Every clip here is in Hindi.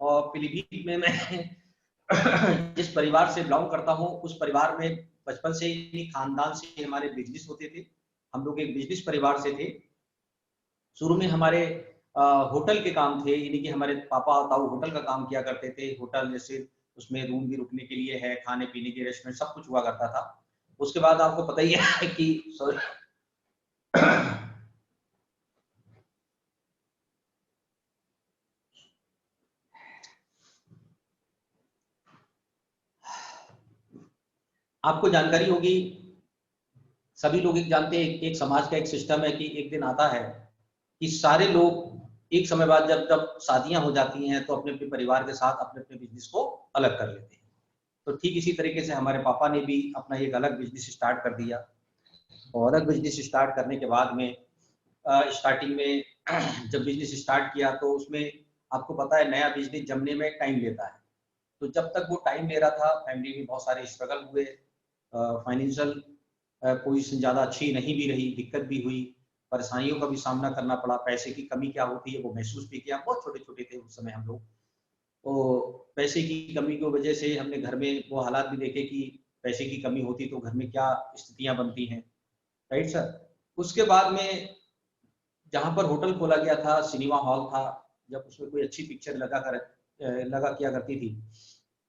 और पीलीभीत में मैं जिस परिवार से बिलोंग करता हूँ, उस परिवार में बचपन से ही खानदान से हमारे बिजनेस होते थे। हम लोग एक बिजनेस परिवार से थे। शुरू में हमारे होटल के काम थे, यानी कि हमारे पापा ताऊ होटल का काम किया करते थे। होटल जैसे उसमें रूम भी रुकने के लिए है, खाने पीने के रेस्टोरेंट सब कुछ हुआ करता था। उसके बाद आपको पता ही है कि सॉरी आपको जानकारी होगी, सभी लोग एक जानते हैं, एक समाज का एक सिस्टम है कि एक दिन आता है कि सारे लोग एक समय बाद जब जब शादियां हो जाती हैं तो अपने अपने परिवार के साथ अपने अपने बिजनेस को अलग कर लेते हैं। तो ठीक इसी तरीके से हमारे पापा ने भी अपना एक अलग बिजनेस स्टार्ट कर दिया। और अलग बिजनेस स्टार्ट करने के बाद में स्टार्टिंग में जब बिजनेस स्टार्ट किया तो उसमें आपको पता है नया बिजनेस जमने में टाइम लेता है। तो जब तक वो टाइम ले रहा था फैमिली में बहुत सारे स्ट्रगल हुए, फाइनेंशियल पोजीशन ज़्यादा अच्छी नहीं भी रही, दिक्कत भी हुई, परेशानियों का भी सामना करना पड़ा, पैसे की कमी क्या होती है वो महसूस भी किया। बहुत छोटे छोटे थे उस समय हम लोग। तो पैसे की कमी की वजह से हमने घर में वो हालात भी देखे कि पैसे की कमी होती तो घर में क्या स्थितियां बनती हैं, राइट सर। उसके बाद में जहाँ पर होटल खोला गया था, सिनेमा हॉल था, जब उसमें कोई अच्छी पिक्चर लगा किया करती थी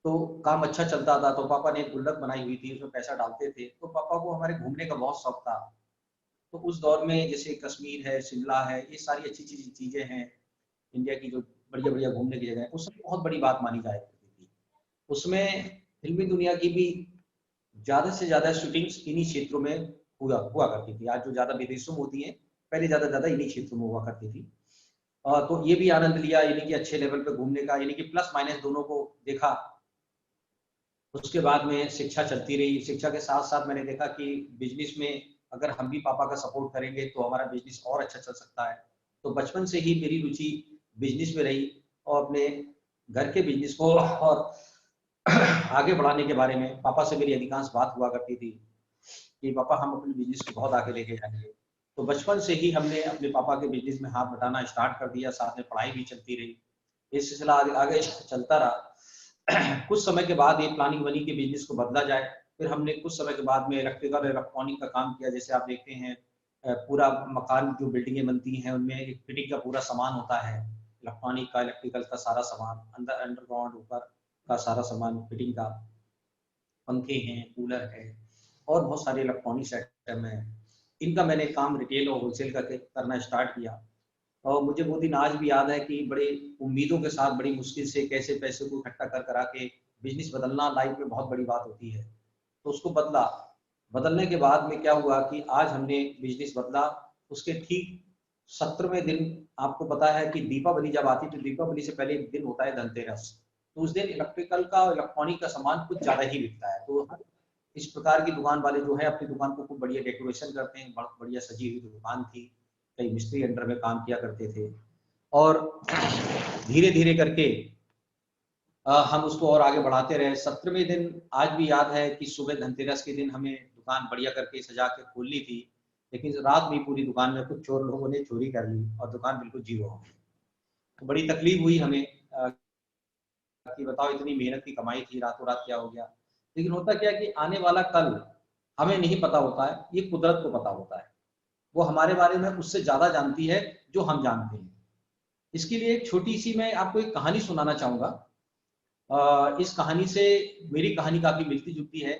तो काम अच्छा चलता था। तो पापा ने एक गुल्लक बनाई हुई थी, उसमें पैसा डालते थे। तो पापा को हमारे घूमने का बहुत शौक था। तो उस दौर में जैसे कश्मीर है, शिमला है, ये सारी अच्छी चीजें हैं इंडिया की जो बढ़िया बढ़िया घूमने की जगह है, उसमें बहुत बड़ी बात मानी जाया करती थी। उसमें फिल्मी दुनिया की भी ज्यादा से ज्यादा शूटिंग्स इन्हीं क्षेत्रों में हुआ करती थी। आज जो ज्यादा विदेशों में होती है, पहले ज्यादा इन्हीं क्षेत्रों में हुआ करती थी। तो ये भी आनंद लिया, यानी कि अच्छे लेवल पे घूमने का, यानी कि प्लस माइनस दोनों को देखा। उसके बाद में शिक्षा चलती रही। शिक्षा के साथ साथ मैंने देखा कि बिजनेस में अगर हम भी पापा का सपोर्ट करेंगे तो हमारा बिजनेस और अच्छा चल सकता है। तो बचपन से ही मेरी रुचि बिजनेस में रही और अपने घर के बिजनेस को और आगे बढ़ाने के बारे में पापा से मेरी अधिकांश बात हुआ करती थी कि पापा हम अपने बिजनेस को बहुत आगे लेके जाएंगे। तो बचपन से ही हमने अपने पापा के बिजनेस में हाथ बटाना स्टार्ट कर दिया, साथ में पढ़ाई भी चलती रही। ये सिलसिला आगे चलता रहा। कुछ समय के बाद ये प्लानिंग बनी कि बिजनेस को बदला जाए। फिर हमने कुछ समय के बाद में इलेक्ट्रिकल इलेक्ट्रॉनिक का काम किया। जैसे आप देखते हैं पूरा मकान जो बिल्डिंगें बनती हैं उनमें एक फिटिंग का पूरा सामान होता है, इलेक्ट्रॉनिक का, इलेक्ट्रिकल का सारा सामान, अंदर अंडरग्राउंड ऊपर का सारा सामान फिटिंग का, पंखे हैं, कूलर है और बहुत सारे इलेक्ट्रॉनिक आइटम है। इनका मैंने काम रिटेल और होलसेल करना स्टार्ट किया। और मुझे वो दिन आज भी याद है कि बड़े उम्मीदों के साथ बड़ी मुश्किल से कैसे पैसे को इकट्ठा कर करा के बिजनेस बदलना लाइफ में बहुत बड़ी बात होती है। तो उसको बदला। बदलने के बाद में क्या हुआ कि आज हमने बिजनेस बदला। उसके ठीक 17वें दिन आपको पता है कि दीपावली जब आती है तो दीपावली से पहले एक दिन होता है धनतेरस। तो उस दिन इलेक्ट्रिकल का और इलेक्ट्रॉनिक का सामान कुछ ज्यादा ही बिकता है। तो इस प्रकार की दुकान वाले जो है अपनी दुकान को खूब बढ़िया डेकोरेशन करते हैं। बहुत बढ़िया सजी हुई दुकान थी, कई मिस्त्री अंडर में काम किया करते थे। और धीरे धीरे करके हम उसको और आगे बढ़ाते रहे। 17वें दिन आज भी याद है कि सुबह धनतेरस के दिन हमें दुकान बढ़िया करके सजा के खोलनी थी, लेकिन रात में पूरी दुकान में कुछ चोर लोगों ने चोरी कर ली और दुकान बिल्कुल जीरो हो गई। तो बड़ी तकलीफ हुई हमें कि बताओ इतनी मेहनत की कमाई थी, रातों रात क्या हो गया। लेकिन होता क्या है कि आने वाला कल हमें नहीं पता होता है, ये कुदरत को पता होता है। वो हमारे बारे में उससे ज्यादा जानती है जो हम जानते हैं। इसके लिए एक छोटी सी मैं आपको एक कहानी सुनाना चाहूंगा। इस कहानी से मेरी कहानी काफी मिलती जुलती है।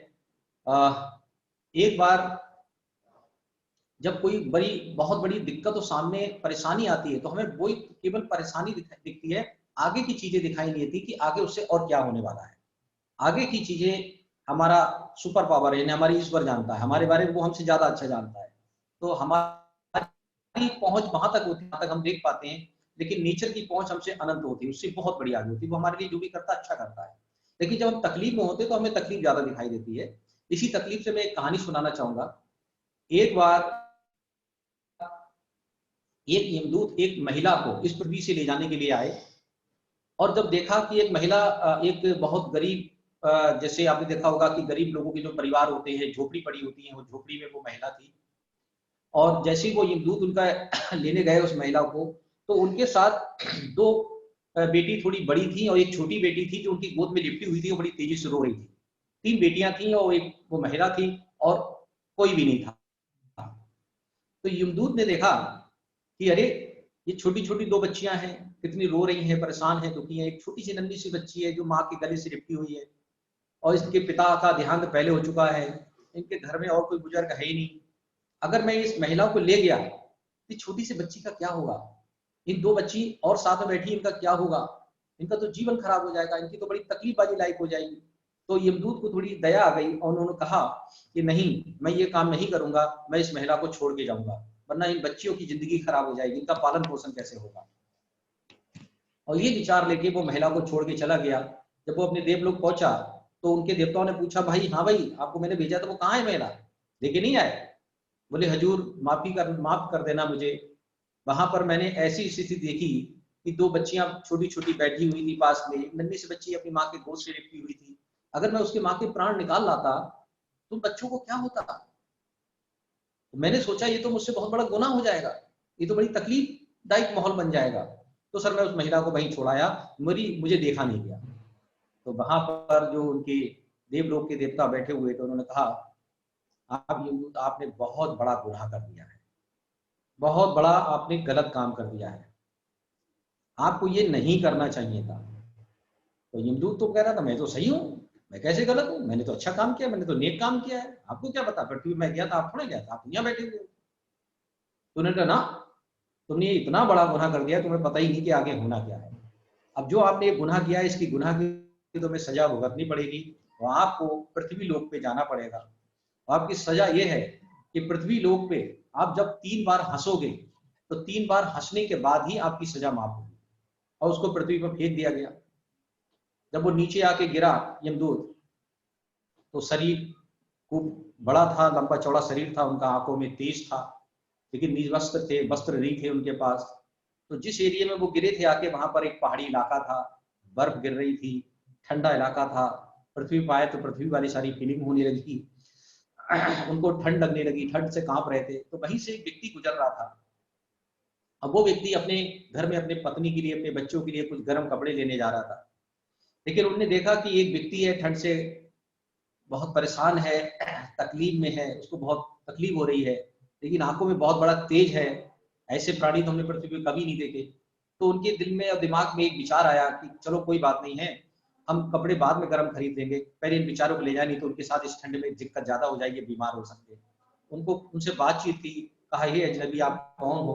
एक बार जब कोई बहुत बड़ी दिक्कत और सामने परेशानी आती है तो हमें वही केवल परेशानी दिखती है, आगे की चीजें दिखाई नहीं देती कि आगे उससे और क्या होने वाला है। आगे की चीजें हमारा सुपर पावर है, हमारी ईश्वर जानता है हमारे बारे में, वो हमसे ज्यादा अच्छा जानता है। तो हमारी पहुंच वहां तक होती है जहां तक हम देख पाते हैं, लेकिन नेचर की पहुंच हमसे अनंत होती है, उससे बहुत बड़ी आगे होती है। वो हमारे लिए जो भी करता है अच्छा करता है। लेकिन जब हम तकलीफ में होते हैं तो हमें तकलीफ ज्यादा दिखाई देती है। इसी तकलीफ से मैं एक कहानी सुनाना चाहूंगा। एक बार एक यमदूत एक महिला को इस पृथ्वी से ले जाने के लिए आए। और जब देखा कि एक महिला एक बहुत गरीब, जैसे आपने देखा होगा कि गरीब लोगों के जो परिवार होते हैं, झोपड़ी पड़ी होती है, वो झोपड़ी में वो महिला थी। और जैसे ही वो यमदूत उनका लेने गए उस महिला को, तो उनके साथ दो बेटी थोड़ी बड़ी थी और एक छोटी बेटी थी जो उनकी गोद में लिपटी हुई थी, वो बड़ी तेजी से रो रही थी। 3 बेटियां थी और एक वो महिला थी और कोई भी नहीं था। तो यमदूत ने देखा कि अरे ये छोटी-छोटी 2 बच्चियां हैं, कितनी रो रही हैं, परेशान हैं, दुखी हैं। एक छोटी सी नन्ही सी बच्ची है जो माँ के गले से लिपटी हुई है और इसके पिता का देहांत पहले हो चुका है। इनके घर में और कोई बुजुर्ग है ही नहीं। अगर मैं इस महिला को ले गया, तो छोटी सी बच्ची का क्या होगा? इन 2 बच्ची और साथ में बैठी, इनका क्या होगा? इनका तो जीवन खराब हो जाएगा, इनकी तो बड़ी तकलीफ वाली लाइफ हो जाएगी। तो यमदूत को थोड़ी दया आ गई और उन्होंने कहा कि नहीं, मैं ये काम नहीं करूंगा, मैं इस महिला को छोड़ के जाऊंगा, वरना इन बच्चियों की जिंदगी खराब हो जाएगी, इनका पालन पोषण कैसे होगा। और ये विचार लेके वो महिला को छोड़ के चला गया। जब वो अपने देवलोक पहुंचा तो उनके देवताओं ने पूछा, भाई हाँ भाई, आपको मैंने भेजा तो वो कहाँ है महिला, लेके नहीं आए? बोले हजूर माफ कर देना मुझे, वहां पर मैंने ऐसी स्थिति देखी कि 2 बच्चियां छोटी छोटी बैठी हुई थी पास में, नन्ही सी बच्ची अपनी माँ के गोद से लिपटी हुई थी। अगर मैं उसकी माँ के प्राण निकाल लाता तो बच्चों को क्या होता? तो मैंने सोचा ये तो मुझसे बहुत बड़ा गुनाह हो जाएगा, ये तो बड़ी तकलीफदायक माहौल बन जाएगा। तो सर मैं उस महिला को वहीं छोड़ाया, मुझे देखा नहीं गया। तो वहां पर जो उनके देवलोक के देवता बैठे हुए थे, उन्होंने कहा, आपने बहुत बड़ा गुनाह कर दिया है, बहुत बड़ा आपने गलत काम कर दिया है, आपको ये नहीं करना चाहिए था। तो यमदूत तो कह रहा था मैं तो सही हूँ, मैं कैसे गलत हूँ, मैंने तो अच्छा काम किया, मैंने तो नेक काम किया है, आपको क्या पता, पृथ्वी में गया था, आप थोड़ा गया था, आप यहाँ बैठे हुए हो। तो उन्होंने कहा ना, तुमने इतना बड़ा गुनाह कर दिया, तुम्हें पता ही नहीं कि आगे होना क्या है। अब जो आपने ये गुनाह किया है, इसकी गुनाह की तुम्हें सजा भुगतनी पड़ेगी और आपको पृथ्वी लोक पे जाना पड़ेगा। आपकी सजा ये है कि पृथ्वी लोक पे आप जब 3 बार हंसोगे तो 3 बार हंसने के बाद ही आपकी सजा माफ होगी। और उसको पृथ्वी पर फेंक दिया गया। जब वो नीचे आके गिरा यमदूत, तो शरीर खूब बड़ा था, लंबा चौड़ा शरीर था उनका, आंखों में तेज था, लेकिन निर्वस्त्र थे, वस्त्र नहीं थे उनके पास। तो जिस एरिया में वो गिरे थे आके, वहां पर एक पहाड़ी इलाका था, बर्फ गिर रही थी, ठंडा इलाका था। पृथ्वी पर आए तो पृथ्वी वाली सारी फीलिंग होने लगी, उनको ठंड लगने लगी, ठंड से कांप रहे थे। तो वहीं से एक व्यक्ति गुजर रहा था। अब वो व्यक्ति अपने घर में अपने पत्नी के लिए, अपने बच्चों के लिए कुछ गर्म कपड़े लेने जा रहा था, लेकिन उन्होंने देखा कि एक व्यक्ति है, ठंड से बहुत परेशान है, तकलीफ में है, उसको बहुत तकलीफ हो रही है, लेकिन आंखों में बहुत बड़ा तेज है। ऐसे प्राणी तो हमने पृथ्वी पर कभी नहीं देखे। तो उनके दिल में और दिमाग में एक विचार आया कि चलो कोई बात नहीं है, हम कपड़े बाद में गर्म खरीद लेंगे, पहले इन विचारों को ले जाए, नहीं तो उनके साथ इस ठंड में दिक्कत ज्यादा हो जाएगी, बीमार हो सकते हैं। उनको उनसे बातचीत की, कहा ये अजनबी आप कौन हो?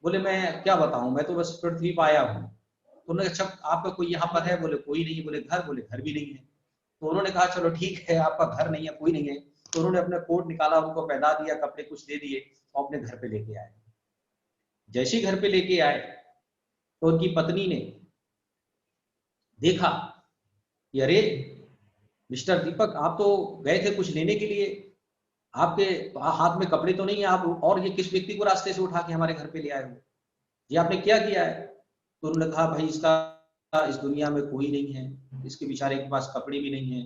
बोले मैं क्या बताऊं, मैं तो बस पृथ्वी पर आया हूँ। तो उन्होंने, अच्छा आपका कोई यहाँ पर है? बोले कोई नहीं। बोले घर? बोले घर भी नहीं है। तो उन्होंने कहा चलो ठीक है, आपका घर नहीं है, कोई नहीं है। तो उन्होंने अपना कोट निकाला, उनको पहना दिया, कपड़े कुछ दे दिए और अपने घर पे लेके आए। जैसे ही घर पे लेके आए तो उनकी पत्नी ने देखा कि अरे मिस्टर दीपक, आप तो गए थे कुछ लेने के लिए, आपके हाथ में कपड़े तो नहीं है, आप और ये किस व्यक्ति को रास्ते से उठा के हमारे घर पे ले आए हो, ये आपने क्या किया है? तो उन्होंने कहा भाई इसका इस दुनिया में कोई नहीं है, इसके बेचारे के पास कपड़े भी नहीं है,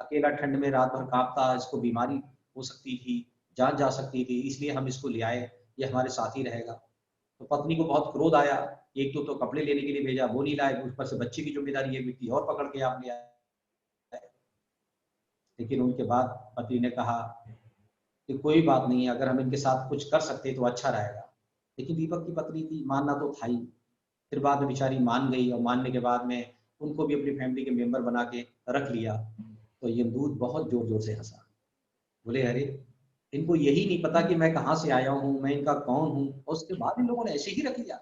अकेला ठंड में रात भर कांपता, इसको बीमारी हो सकती थी, जान जा सकती थी, इसलिए हम इसको ले आए, ये हमारे साथ ही रहेगा। तो पत्नी को बहुत क्रोध आया, एक तो कपड़े लेने के लिए भेजा, वो नहीं लाए, ऊपर से बच्चे की जिम्मेदारी एक व्यक्ति और पकड़ के आप ले आए। लेकिन उनके बाद पति ने कहा कि कोई बात नहीं, अगर हम इनके साथ कुछ कर सकते तो अच्छा रहेगा। लेकिन दीपक की पत्नी थी, मानना तो था ही। फिर बाद में बेचारी मान गई और मानने के बाद में उनको भी अपनी फैमिली के मेंबर बना के रख लिया। तो यमदूत बहुत जोर जोर से हंसा, बोले अरे इनको यही नहीं पता कि मैं कहाँ से आया हूँ, मैं इनका कौन हूँ, और उसके बाद इन लोगों ने ऐसे ही रख लिया।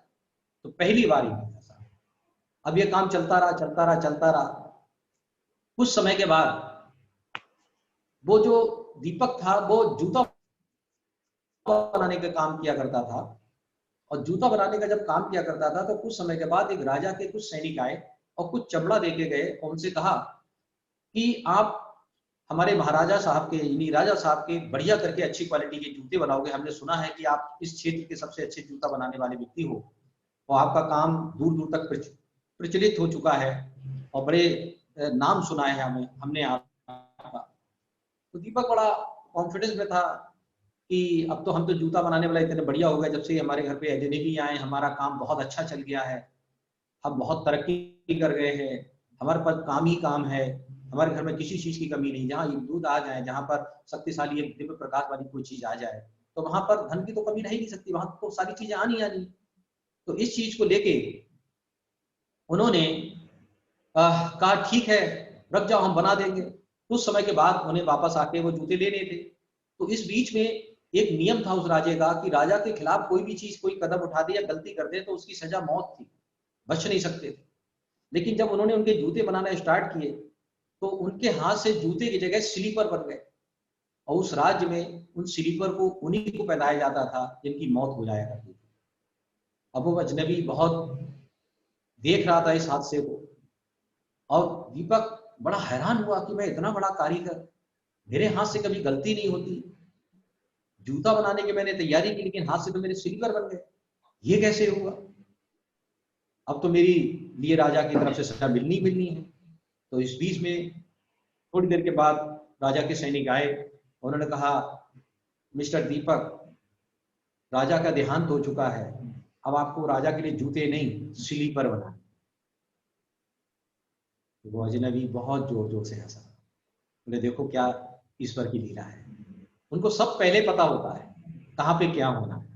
तो पहली बार ही हंसा। अब ये काम चलता रहा चलता रहा चलता रहा। कुछ समय के बाद वो जो दीपक था वो जूता बनाने का काम किया करता था, और जूता बनाने का जब काम किया करता था तो कुछ समय के बाद एक राजा के कुछ सैनिक आए और कुछ चमड़ा देके गए और उनसे कहा कि आप हमारे महाराजा साहब के, यानी राजा साहब के बढ़िया करके अच्छी क्वालिटी के जूते बनाओगे, हमने सुना है कि आप इस क्षेत्र के सबसे अच्छे जूता बनाने वाले व्यक्ति हो और आपका काम दूर दूर तक प्रचलित हो चुका है और बड़े नाम सुना है हमने आपका। तो दीपक बड़ा कॉन्फिडेंस में था कि अब तो हम तो जूता बनाने वाला इतने बढ़िया हो गए, जब से हमारे घर पे एजेंसी आए, हमारा काम बहुत अच्छा चल गया है। हम बहुत तरक्की कर गए हैं, हमारे पास काम ही काम है, हमारे घर में किसी चीज की कमी नहीं, जहाँ दूध आ जाए, जहाँ पर शक्तिशाली एक दिव्य प्रकाश वाली कोई चीज आ जाए, तो वहां पर धन की तो कमी रह ही नहीं सकती, वहां तो सारी चीजें आनी आनी। तो इस चीज को लेके उन्होंने कहा ठीक है, रख जाओ, हम बना देंगे। कुछ समय के बाद उन्हें वापस आके वो जूते लेने थे। तो इस बीच में एक नियम था उस राजे का कि राजा के खिलाफ कोई भी चीज, कोई कदम उठा दे या गलती कर दे तो उसकी सजा मौत थी, बच नहीं सकते थे। लेकिन जब उन्होंने उनके जूते बनाना स्टार्ट किए तो उनके हाथ से जूते की जगह स्लीपर बन गए, और उस राज्य में उन स्लीपर को उन्हीं को पहनाया जाता था जिनकी मौत हो जाया करती थी। अब वो अजनबी बहुत देख रहा था इस हादसे को, और दीपक बड़ा हैरान हुआ कि मैं इतना बड़ा कारीगर, मेरे हाथ से कभी गलती नहीं होती, जूता बनाने की मैंने तैयारी की लेकिन हाथ से तो मेरे स्लीपर बन गए, ये कैसे हुआ? अब तो मेरी लिए राजा की तरफ से सजा मिलनी मिलनी है। तो इस बीच में थोड़ी देर के बाद राजा के सैनिक आए, उन्होंने कहा मिस्टर दीपक, राजा का देहांत हो चुका है, अब आपको राजा के लिए जूते नहीं स्लीपर बनाने। वो अजनबी बहुत जोर जोर से हंसा, बोले देखो क्या ईश्वर की लीला है, उनको सब पहले पता होता है कहाँ पे क्या होना है।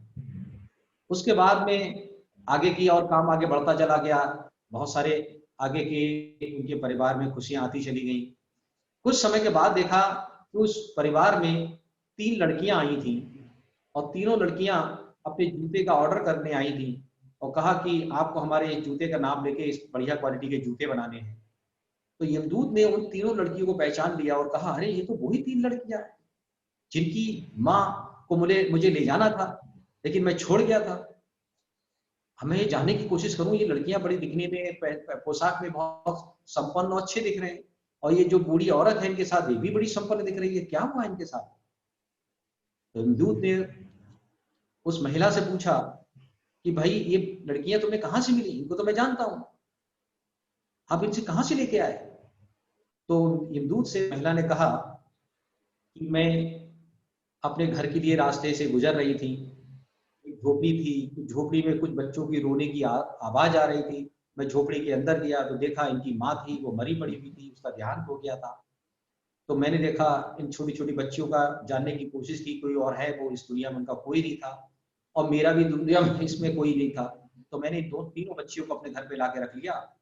उसके बाद में आगे की और काम आगे बढ़ता चला गया, बहुत सारे आगे के उनके परिवार में खुशियां आती चली गई। कुछ समय के बाद देखा कि उस परिवार में 3 लड़कियां आई थी, और तीनों लड़कियां अपने जूते का ऑर्डर करने आई थी और कहा कि आपको हमारे जूते का नाम लेके इस बढ़िया क्वालिटी के जूते बनाने हैं। तो यमदूत ने उन तीनों लड़कियों को पहचान लिया और कहा अरे ये तो वही 3 लड़कियां हैं जिनकी माँ को मुझे ले जाना था लेकिन मैं छोड़ गया था। हमें जाने की कोशिश करूं, ये लड़कियां बड़ी दिखने में, पोशाक में बहुत संपन्न और अच्छे दिख रहे हैं, और ये जो बूढ़ी औरत है इनके साथ ये भी बड़ी संपन्न दिख रही है, क्या हुआ इनके साथ? तो यमदूत ने उस महिला से पूछा कि भाई ये लड़कियां तुम्हें कहाँ से मिली, इनको तो मैं जानता हूं, आप इनसे कहाँ से लेके आए? तो यमदूत से महिला ने कहा कि मैं अपने घर के लिए रास्ते से गुजर रही थी, एक झोपड़ी थी, झोपड़ी में कुछ बच्चों की रोने की आवाज आ रही थी, मैं झोपड़ी के अंदर गया तो देखा इनकी माँ थी, वो मरी पड़ी हुई थी, उसका देहांत हो गया था। तो मैंने देखा इन छोटी छोटी बच्चियों का जानने की कोशिश की, कोई और है वो इस दुनिया में, उनका कोई नहीं था, और मेरा भी दुनिया में इसमें कोई नहीं था। तो मैंने तीनों बच्चियों को अपने घर पे लाके रख लिया,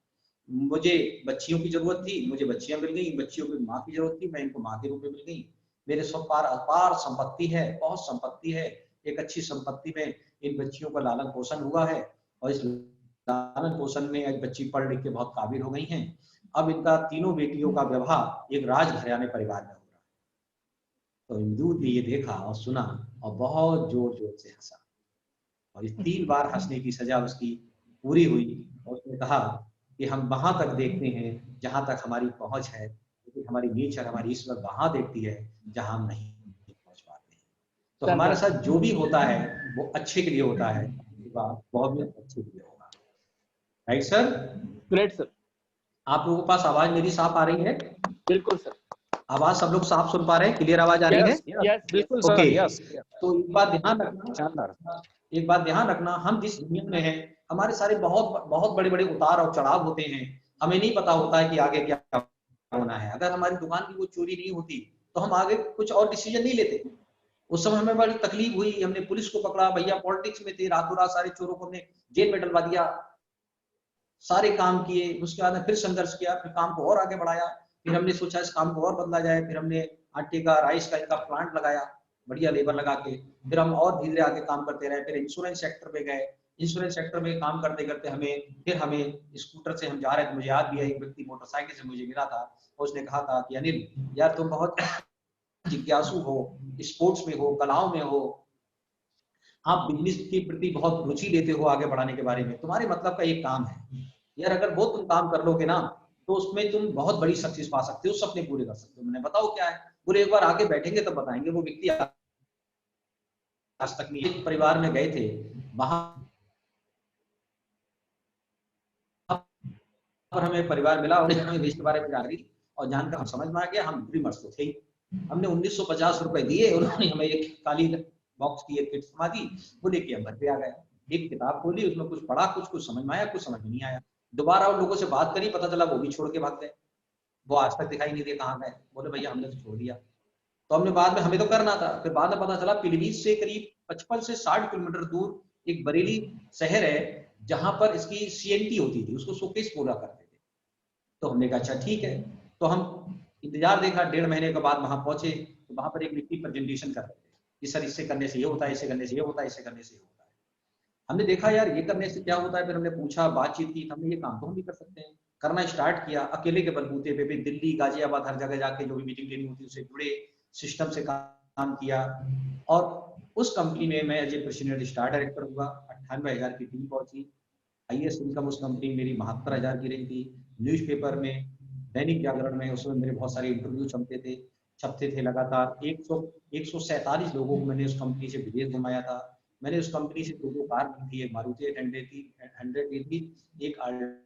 मुझे बच्चियों की जरूरत थी, मुझे बच्चियां मिल गई, बच्चियों को माँ की जरूरत थी, मैं इनको माँ के रूप में मिल गई। मेरे सब पार अपार संपत्ति है, बहुत संपत्ति है, एक अच्छी संपत्ति में इन बच्चियों का लालन पोषण हुआ है, और इस लालन पोषण में एक बच्ची पढ़ लिख के बहुत काबिल हो गई हैं। अब इनका तीनों बेटियों का विवाह एक राज घराने परिवार में हो रहा है। तो यमदूत ने ये देखा और सुना और बहुत जोर जोर से हंसा, और इस 3 बार हंसने की सजा उसकी पूरी हुई, और उसने कहा कि हम वहां तक देखते हैं जहां तक हमारी पहुंच है, लेकिन हमारी नेचर, हमारी ईश्वर वहां देखती है जहां हम नहीं पहुंच पाते हैं। तो हमारे साथ जो भी होता है वो अच्छे के लिए होता है, बहुत अच्छे के लिए होगा। Right sir? Great sir. आप लोगों के पास आवाज मेरी साफ आ रही है? बिल्कुल सर। आवाज सब लोग साफ सुन पा रहे हैं? क्लियर आवाज आ रही है? यस बिल्कुल सर। ओके। तो एक बात ध्यान रखना, एक बात ध्यान रखना, हम जिस दुनिया में हैं हमारे सारे बहुत बहुत बड़े बड़े उतार और चढ़ाव होते हैं, हमें नहीं पता होता है कि आगे क्या होना है। अगर हमारी दुकान की वो चोरी नहीं होती तो हम आगे कुछ और डिसीजन नहीं लेते। उस समय हमें बड़ी तकलीफ हुई, हमने पुलिस को पकड़ा, भैया पॉलिटिक्स में थे, रातों रात सारे चोरों को हमने जेल में डलवा दिया, सारे काम किए, उसके बाद फिर संघर्ष किया, फिर काम को और आगे बढ़ाया, फिर हमने सोचा इस काम को और बदला जाए, फिर हमने आटे का, राइस का इनका प्लांट लगाया बढ़िया लेबर लगा के, फिर हम और धीरे आगे काम करते रहे, फिर इंश्योरेंस सेक्टर में गए, इंश्योरेंस सेक्टर में काम करते करते हमें स्कूटर से हम जा रहे थे, मुझे याद भी है एक व्यक्ति मोटरसाइकिल से मुझे मिला था, उसने कहा था कि अनिल यार तुम बहुत जिज्ञासु हो, स्पोर्ट्स में हो, कलाओं में हो, आप बिजनेस के प्रति बहुत रुचि लेते हो आगे बढ़ाने के बारे में, तुम्हारे मतलब का एक काम है यार, अगर वो तुम काम कर लोगे ना तो उसमें तुम बहुत बड़ी सक्सेस पा सकते हो, सपने पूरे कर सकते हो। मैंने बताओ क्या है, पूरे एक बार आगे बैठेंगे तब बताएंगे। वो व्यक्ति आज तक नहीं, परिवार में गए थे, वहां पर हमें परिवार मिला, उन्होंने हमें देश के बारे में जानकारी और जानकर हम समझ में आ गया, हम ड्रीमर्स तो थे ही। हमने 1950 रुपए दिए, उन्होंने हमें एक काली बॉक्स की एक किट थमा दी, वो लेके हम घर पे आ गए। एक किताब खोली, उसमें कुछ पढ़ा, कुछ समझ में आया, कुछ समझ में नहीं आया। दोबारा उन लोगों से बात करी, पता चला वो भी छोड़ के भाग गए, वो आज तक दिखाई नहीं दिए कहाँ गए। बोले भैया हमने तो छोड़ दिया। तो हमने बाद में, हमें तो करना था, फिर बाद में पता चला पीलीभीत से करीब 55 से 60 किलोमीटर दूर एक बरेली शहर है जहां पर इसकी सीएनटी होती थी, उसको शोकेस बोला करते थे। तो हमने कहा अच्छा ठीक है। तो हम इंतजार देखा, 1.5 महीने के बाद वहां पहुंचे तो वहां पर एक व्यक्ति प्रेजेंटेशन कर रहे थे कि सर इससे करने से ये होता है, इससे करने से ये होता है, इससे करने से ये होता है। हमने देखा यार ये करने से क्या होता है, फिर हमने पूछा, बातचीत की, हमने ये काम तो हम भी कर सकते हैं, करना स्टार्ट किया अकेले के बलबूते पे भी। दिल्ली, गाजियाबाद, हर जगह जाके जो भी मीटिंग लेनी होती उससे जुड़े, सिस्टम से काम किया। और उस कंपनी में मैं as a president star director हुआ। 98,000 की टीम पहुंची। हाईएस्ट इनकम उस कंपनी में मेरी 72,000 की रही थी। न्यूज़पेपर में, दैनिक जागरण में, उसमें मेरे बहुत सारे इंटरव्यू छपते थे लगातार। 147 लोगों को मैंने उस कंपनी से विदेश घुमाया था। मैंने उस कंपनी से 2 कार ली थी, एक मारुति 800 ली थी, एक आल्टो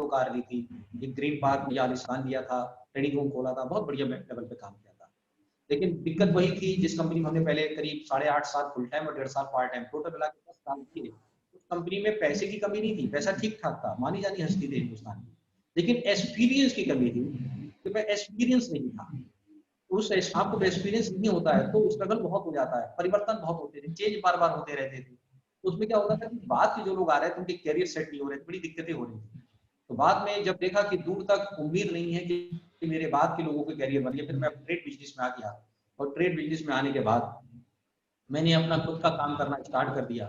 कार ली थी, एक ग्रीन पार्क मुझे आलिशान लिया था, ट्रेनिंग रूम खोला था, बहुत बढ़िया लेवल पे काम किया था। लेकिन दिक्कत वही थी, जिस कंपनी में हमने पहले करीब 8.5 साल फुल टाइम और 1.5 साल पार्ट टाइम, टोटल मिला के 10 साल किए। उस कंपनी में पैसे की कमी नहीं थी, पैसा ठीक ठाक था, मानी जानी हस्ती थी हिंदुस्तान की, लेकिन एक्सपीरियंस की कमी थी कि मैं एक्सपीरियंस नहीं था। उस आपको एक्सपीरियंस नहीं होता है तो स्ट्रगल बहुत हो जाता है, परिवर्तन बहुत होते थे, चेंज बार बार होते रहते थे। तो उसमें क्या होता था कि बाद के जो लोग आ रहे थे उनके कैरियर सेट नहीं हो रहे थे, बड़ी दिक्कतें हो रही थी। तो बाद में जब देखा कि दूर तक उम्मीद नहीं है कि मेरे बाद के लोगों के कैरियर बनिए, फिर मैं ट्रेड बिजनेस में आ गया। और ट्रेड बिजनेस में आने के बाद मैंने अपना खुद का काम करना स्टार्ट कर दिया,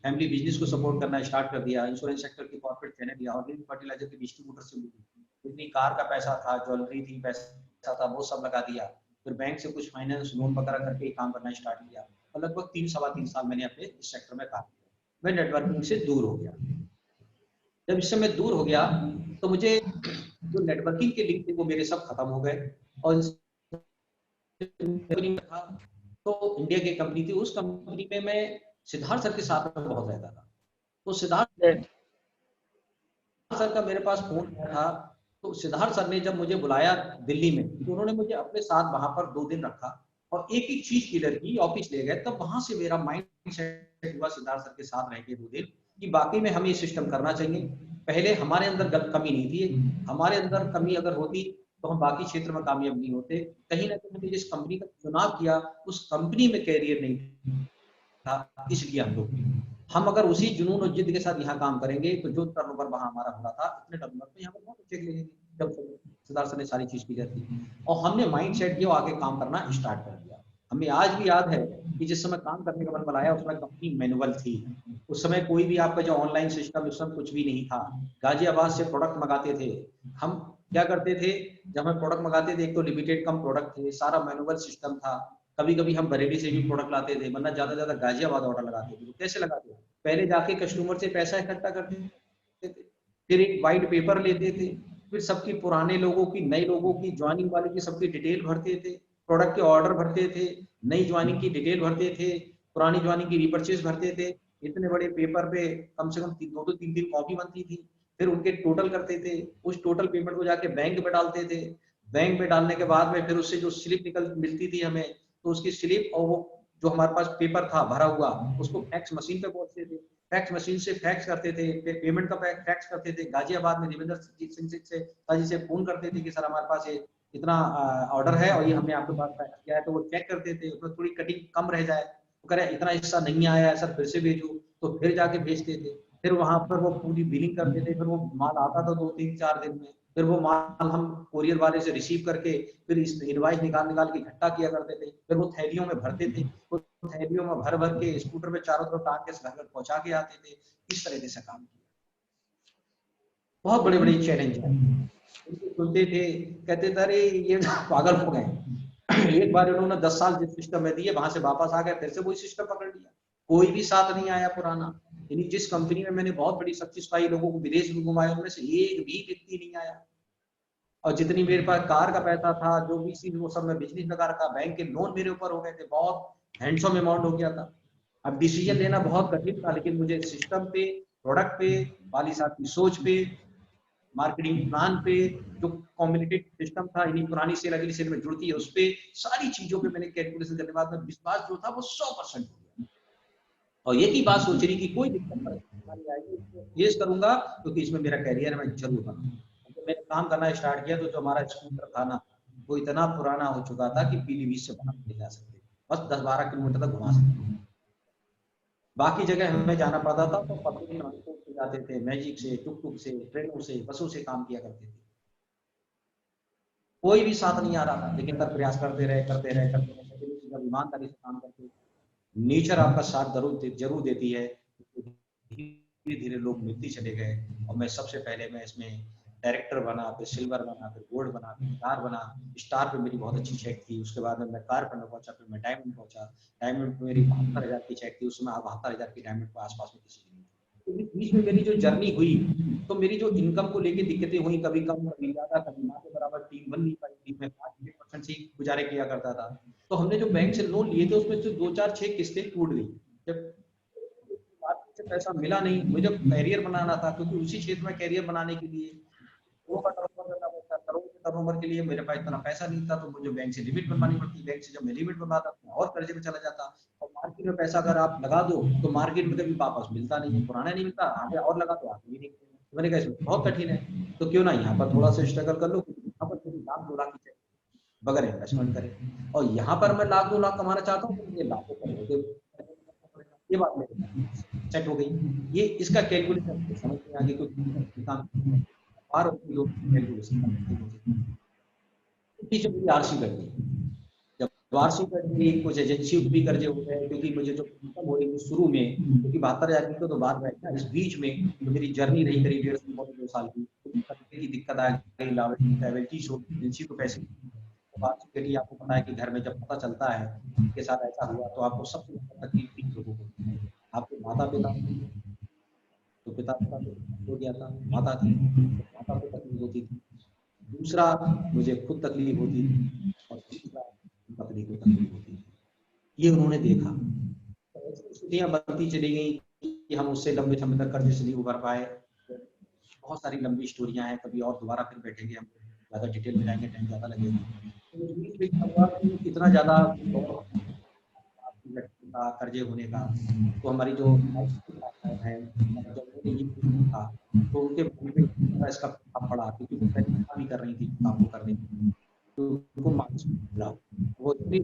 फैमिली बिजनेस को सपोर्ट करना स्टार्ट कर दिया, इंश्योरेंस सेक्टर की कॉर्पोरेट चैनल लिया, ऑर्गेनिक फर्टिलाइजर के डिस्ट्रीब्यूटर से मिली, जितनी कार का पैसा था, ज्वेलरी थी, पैसा था, वो सब लगा दिया। फिर बैंक से कुछ फाइनेंस लोन वगैरह करके काम करना स्टार्ट किया और लगभग 3-3.25 साल मैंने अपने इस सेक्टर में काम किया। मैं नेटवर्किंग से दूर हो गया। जब इससे मैं दूर हो गया तो मुझे जो नेटवर्किंग के लिंक थे वो मेरे सब खत्म हो गए। और तो इंडिया की कंपनी थी, उस कंपनी में मैं सिद्धार्थ सर के साथ में बहुत रहता था। तो सिद्धार्थ सर का मेरे पास फोन आया था। तो सिद्धार्थ सर ने जब मुझे बुलाया दिल्ली में, तो उन्होंने मुझे अपने साथ वहां पर 2 दिन रखा और एक एक चीज क्लियर की, ऑफिस ले गए। तब वहां से मेरा माइंड सेट हुआ सिद्धार्थ सर के साथ रह के 2 दिन कि बाकी में हमें ये सिस्टम करना चाहिए। पहले हमारे अंदर कमी नहीं थी, हमारे अंदर कमी अगर होती तो हम बाकी क्षेत्र में कामयाब नहीं होते। कहीं ना कहीं जिस कंपनी का चुनाव किया उस कंपनी में कैरियर नहीं था, इसलिए हम अगर उसी जुनून और जिद के साथ यहाँ काम करेंगे तो जो टर्नओवर वहां हमारा हो रहा था, इतने टर्नओवर में यहाँ पर बहुत अच्छे लेंगे। जब सिद्धार्थ सर ने सारी चीज क्लियर की और हमने माइंड सेट किया, आगे काम करना स्टार्ट कर दिया। हमें आज भी याद है कि जिस समय काम करने का मन बनाया उस समय कंपनी मैनुअल थी। उस समय कोई भी आपका जो ऑनलाइन सिस्टम, उस समय कुछ भी नहीं था। गाजियाबाद से प्रोडक्ट मंगाते थे हम। क्या करते थे, जब हम प्रोडक्ट मंगाते थे, एक तो लिमिटेड कम प्रोडक्ट थे, सारा मैनुअल सिस्टम था। कभी कभी हम बरेली से भी प्रोडक्ट लाते थे, वरना ज्यादा गाजियाबाद ऑर्डर लगाते थे। तो कैसे लगाते थे, पहले जाके कस्टमर से पैसा इकट्ठा करते थे, फिर एक वाइट पेपर लेते थे, फिर सबकी पुराने लोगों की, नए लोगों की, ज्वाइनिंग वाले की सबकी डिटेल भरते थे, प्रोडक्ट के ऑर्डर भरते थे, नई ज्वाइनिंग की डिटेल भरते थे, पुरानी ज्वाइनिंग की रिपर्चेज भरते थे। इतने बड़े पेपर पे कम से कम 2-3 कॉपी बनती थी। फिर उनके टोटल करते थे, उस टोटल पेमेंट को जाके बैंक में डालते थे। बैंक में डालने के बाद में फिर उससे जो स्लिप निकल मिलती थी हमें, तो उसकी स्लिप और वो जो हमारे पास पेपर था भरा हुआ, उसको फैक्स मशीन पे पहुंचते थे, फैक्स मशीन से फैक्स करते थे, फिर पेमेंट का फैक्स करते थे। गाजियाबाद में देवेंद्र सिंह से फोन करते थे कि सर हमारे पास ये इतना ऑर्डर है और ये हमने आपके पास फैक्स किया है। तो वो चेक करते थे, उसमें थोड़ी कटिंग कम रह जाए तो कह रहे इतना हिस्सा नहीं आया है सर, फिर से भेजो। तो फिर जाके भेजते थे, फिर वहां पर वो पूरी बिलिंग करते थे, फिर वो माल आता था 2-3-4 दिन में। फिर वो माल हम कोरियर वाले से रिसीव करके फिर इस इनवाइस निकाल के इकट्ठा किया करते थे, फिर वो थैलियों में भरते थे, थैलियों में भर भर के स्कूटर पे चारों तरफ टांग के घर घर पहुंचा के आते थे। इस तरह से काम किया। बहुत बड़े बड़े चैलेंज है, सुनते थे, कहते थे अरे ये पागल हो गए। एक बार उन्होंने 10 साल जिस सिस्टम में दिए वहां से वापस आ गए, फिर से वही सिस्टम पकड़ लिया, कोई भी साथ नहीं आया पुराना। यानी जिस कंपनी में मैंने बहुत बड़ी सक्सेस पाई, लोगों को विदेश में घुमाया, उनमें से एक भी व्यक्ति नहीं आया। और जितनी मेरे पास कार का पैसा था, जो भी चीज, वो सब मैं बिजनेस में रखा, बैंक के लोन मेरे ऊपर हो गए थे, बहुत हैंडसम अमाउंट हो गया था। अब डिसीजन लेना बहुत कठिन था, लेकिन मुझे सिस्टम पे, प्रोडक्ट पे, वाली साहब की सोच पे, मार्केटिंग प्लान पे, जो कॉम्बिनेटेड सिस्टम था, इन्हीं पुरानी सेल अगली सेल में जुड़ती है उस पे, सारी चीजों पे मैंने कैलकुलेशन करने के बाद में विश्वास जो था वो 100% हो गया। और एक ही बात सोच रही कि कोई दिक्कत नहीं, बीमारी आएगी उसको फेस करूंगा, क्योंकि इसमें मेरा करियर है, मैं जरूर बनूंगा। तो मैंने काम करना स्टार्ट किया तो जो हमारा स्कूटर था ना, वो इतना पुराना हो चुका था कि पीलीभीत से बाहर नहीं जा सकते, बस 10-12 किलोमीटर तक घुमा सकते। बाकी जगह हमें जाना पड़ता था तो पब्लिक ट्रांसपोर्ट से जाते थे, मैजिक से, टुक टुक से, ट्रेनों से, बसों से काम किया करते थे। कोई भी साथ नहीं आ रहा था, लेकिन तब प्रयास करते रहे करते रहे करते रहे, जब ईमानदारी से काम करते, नेचर आपका साथ जरूर देती है। धीरे धीरे लोग मिलते चले गए और मैं सबसे पहले मैं इसमें डायरेक्टर बना, फिर सिल्वर बना, फिर गोल्ड बना, फिर स्टार बना। स्टार पे मेरी बहुत अच्छी चेक थी, उसके बाद में मैं कार में पहुंचा, फिर मैं डायमंड पहुंचा। डायमंड पे मेरी 72,000 की चेक थी, उसमें 72,000 की डायमंड के आसपास में किसी की नहीं थी। तो बीच में मेरी जो जर्नी हुई, तो मेरी जो इनकम को लेके दिक्कतें हुई, कभी कम कभी ज्यादा, कभी ना के बराबर टीम बन नहीं पाई थी, मैं 5% से ही गुजारे किया करता था। तो हमने जो बैंक से लोन लिए थे उसमें से 2-4-6 किस्तें टूट गई। जब से पैसा मिला नहीं, मुझे कैरियर बनाना था, क्योंकि उसी क्षेत्र में कैरियर बनाने के लिए वो टर्नओवर करना पड़ता, करोड़ के टर्नओवर के लिए मेरे पास इतना पैसा नहीं था, तो मुझे बैंक से लिमिट बनवानी पड़ती। बैंक से जब मैं लिमिट बनवाता तो और कर्जे में चला जाता। और मार्केट में पैसा अगर आप लगा दो तो मार्केट में कभी वापस मिलता नहीं है, पुराना नहीं मिलता, आगे और लगा तो आगे भी नहीं। तो मैंने कहा इसमें बहुत कठिन है, तो क्यों ना यहाँ पर थोड़ा सा स्ट्रगल कर लो, यहाँ पर मेरी 1,00,000-2,00,000 की चाहिए बगैर इन्वेस्टमेंट करें, और यहाँ पर मैं 1,00,000-2,00,000 कमाना चाहता हूँ, तो ये लाखों करोड़ ये बात मेरे सेट हो गई। ये इसका कैलकुलेशन समझ में आ गई, क्योंकि काम बार कैलकुलेशन करनी थी मुझे। पीछे मुझे आरसी कट गई। जब आरसी कट गई, कुछ एजेंसी भी कर्जे हो गए, क्योंकि मुझे जो इनकम हो रही थी शुरू में, क्योंकि 72,000 की तो बात बैठा, इस बीच में तो मेरी जर्नी रही करीब 1.5 से 2 साल की, तरीके की दिक्कत आ गई, लायबिलिटी शो, एजेंसी को पैसे। तो आरसी कटी, आपको पता है कि घर में जब पता चलता है के साथ ऐसा हुआ, तो आपको सबसे ज्यादा तकलीफ 3 लोगों को होती है। आपके माता पिता, तो पिता का तो हो गया था, माता थी तो माता को तकलीफ होती थी, दूसरा मुझे खुद तकलीफ होती थी, और तीसरा पत्नी को तकलीफ होती थी। ये उन्होंने देखा, तो ऐसी स्थितियां बनती चली गई कि हम उससे लंबे समय तक कर्जे से नहीं उबर पाए। बहुत सारी लंबी स्टोरियां हैं, कभी और दोबारा फिर बैठेंगे हम, ज्यादा डिटेल में जाएंगे, टाइम ज्यादा लगेगा। तो उस बीच में क्या हुआ कि इतना ज्यादा दौर का कर्जे होने का, तो हमारी जो है, जब उन्होंने ये था, तो उनके मन पे इसका प्रभाव पड़ा, क्योंकि वो पहले भी कर रही थी काम को करने, तो उनको मानसिक जुड़ा, वो इतनी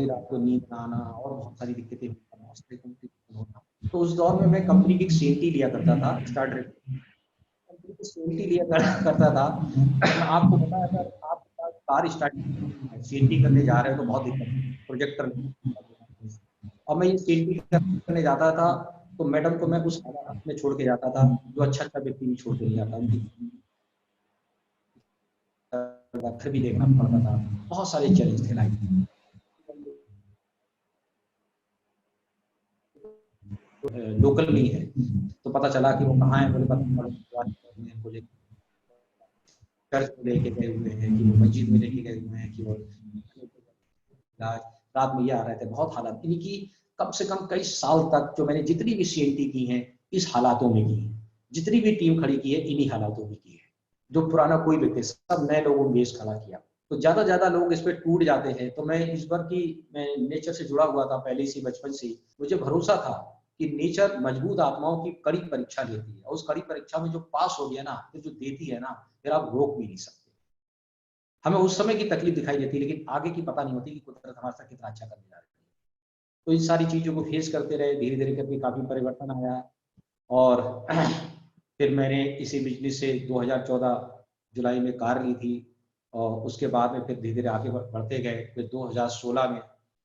रात को नींद ना आना और बहुत सारी दिक्कतें होना। तो उस दौर में मैं कंपनी की एक सीएनटी लिया करता था, स्टार्ट कंपनी की सीएनटी लिया करता था। आपको पता है, अगर आप कार स्टार्ट सीएनटी करने जा रहे हो तो बहुत दिक्कत, प्रोजेक्टर, और मैं ये सीएनटी करने जाता था, तो मैडम को मैं उस हालात में छोड़ के जाता था जो अच्छा व्यक्ति भी छोड़ के नहीं जाता, उनकी घर भी देखना पड़ता था, बहुत सारे चैलेंज थे लाइफ में। लोकल नहीं है, तो पता चला कि वो कहाँ है, बोले चर्च में लेके गए हुए हैं, कि वो मस्जिद में लेके गए हुए हैं, कि वो रात में ये आ रहे थे। बहुत हालात यानी कि कम से कम कई साल तक जो मैंने जितनी भी सीएनटी की हैं, इस हालातों में की है, जितनी भी टीम खड़ी की है, इन्हीं हालातों में की है। जो पुराना कोई व्यक्ति, सब नए लोगों ने बेस खड़ा किया, तो ज्यादा लोग इस पे टूट जाते हैं। तो मैं इस बार की, मैं नेचर से जुड़ा हुआ था पहले से, बचपन से मुझे भरोसा था कि नेचर मजबूत आत्माओं की कड़ी परीक्षा लेती है, और उस कड़ी परीक्षा में जो पास हो गया ना, तो जो देती है ना, फिर आप रोक भी नहीं सकते। हमें उस समय की तकलीफ दिखाई देती है, लेकिन आगे की पता नहीं होती कि कुदरत हमारे साथ कितना अच्छा करने जा रही है। तो इन सारी चीजों को फेस करते रहे, धीरे धीरे करके काफी परिवर्तन आया। और फिर मैंने इसी बिजनेस से 2014 जुलाई में कार ली थी, और उसके बाद में फिर धीरे धीरे आगे बढ़ते गए। फिर 2016 में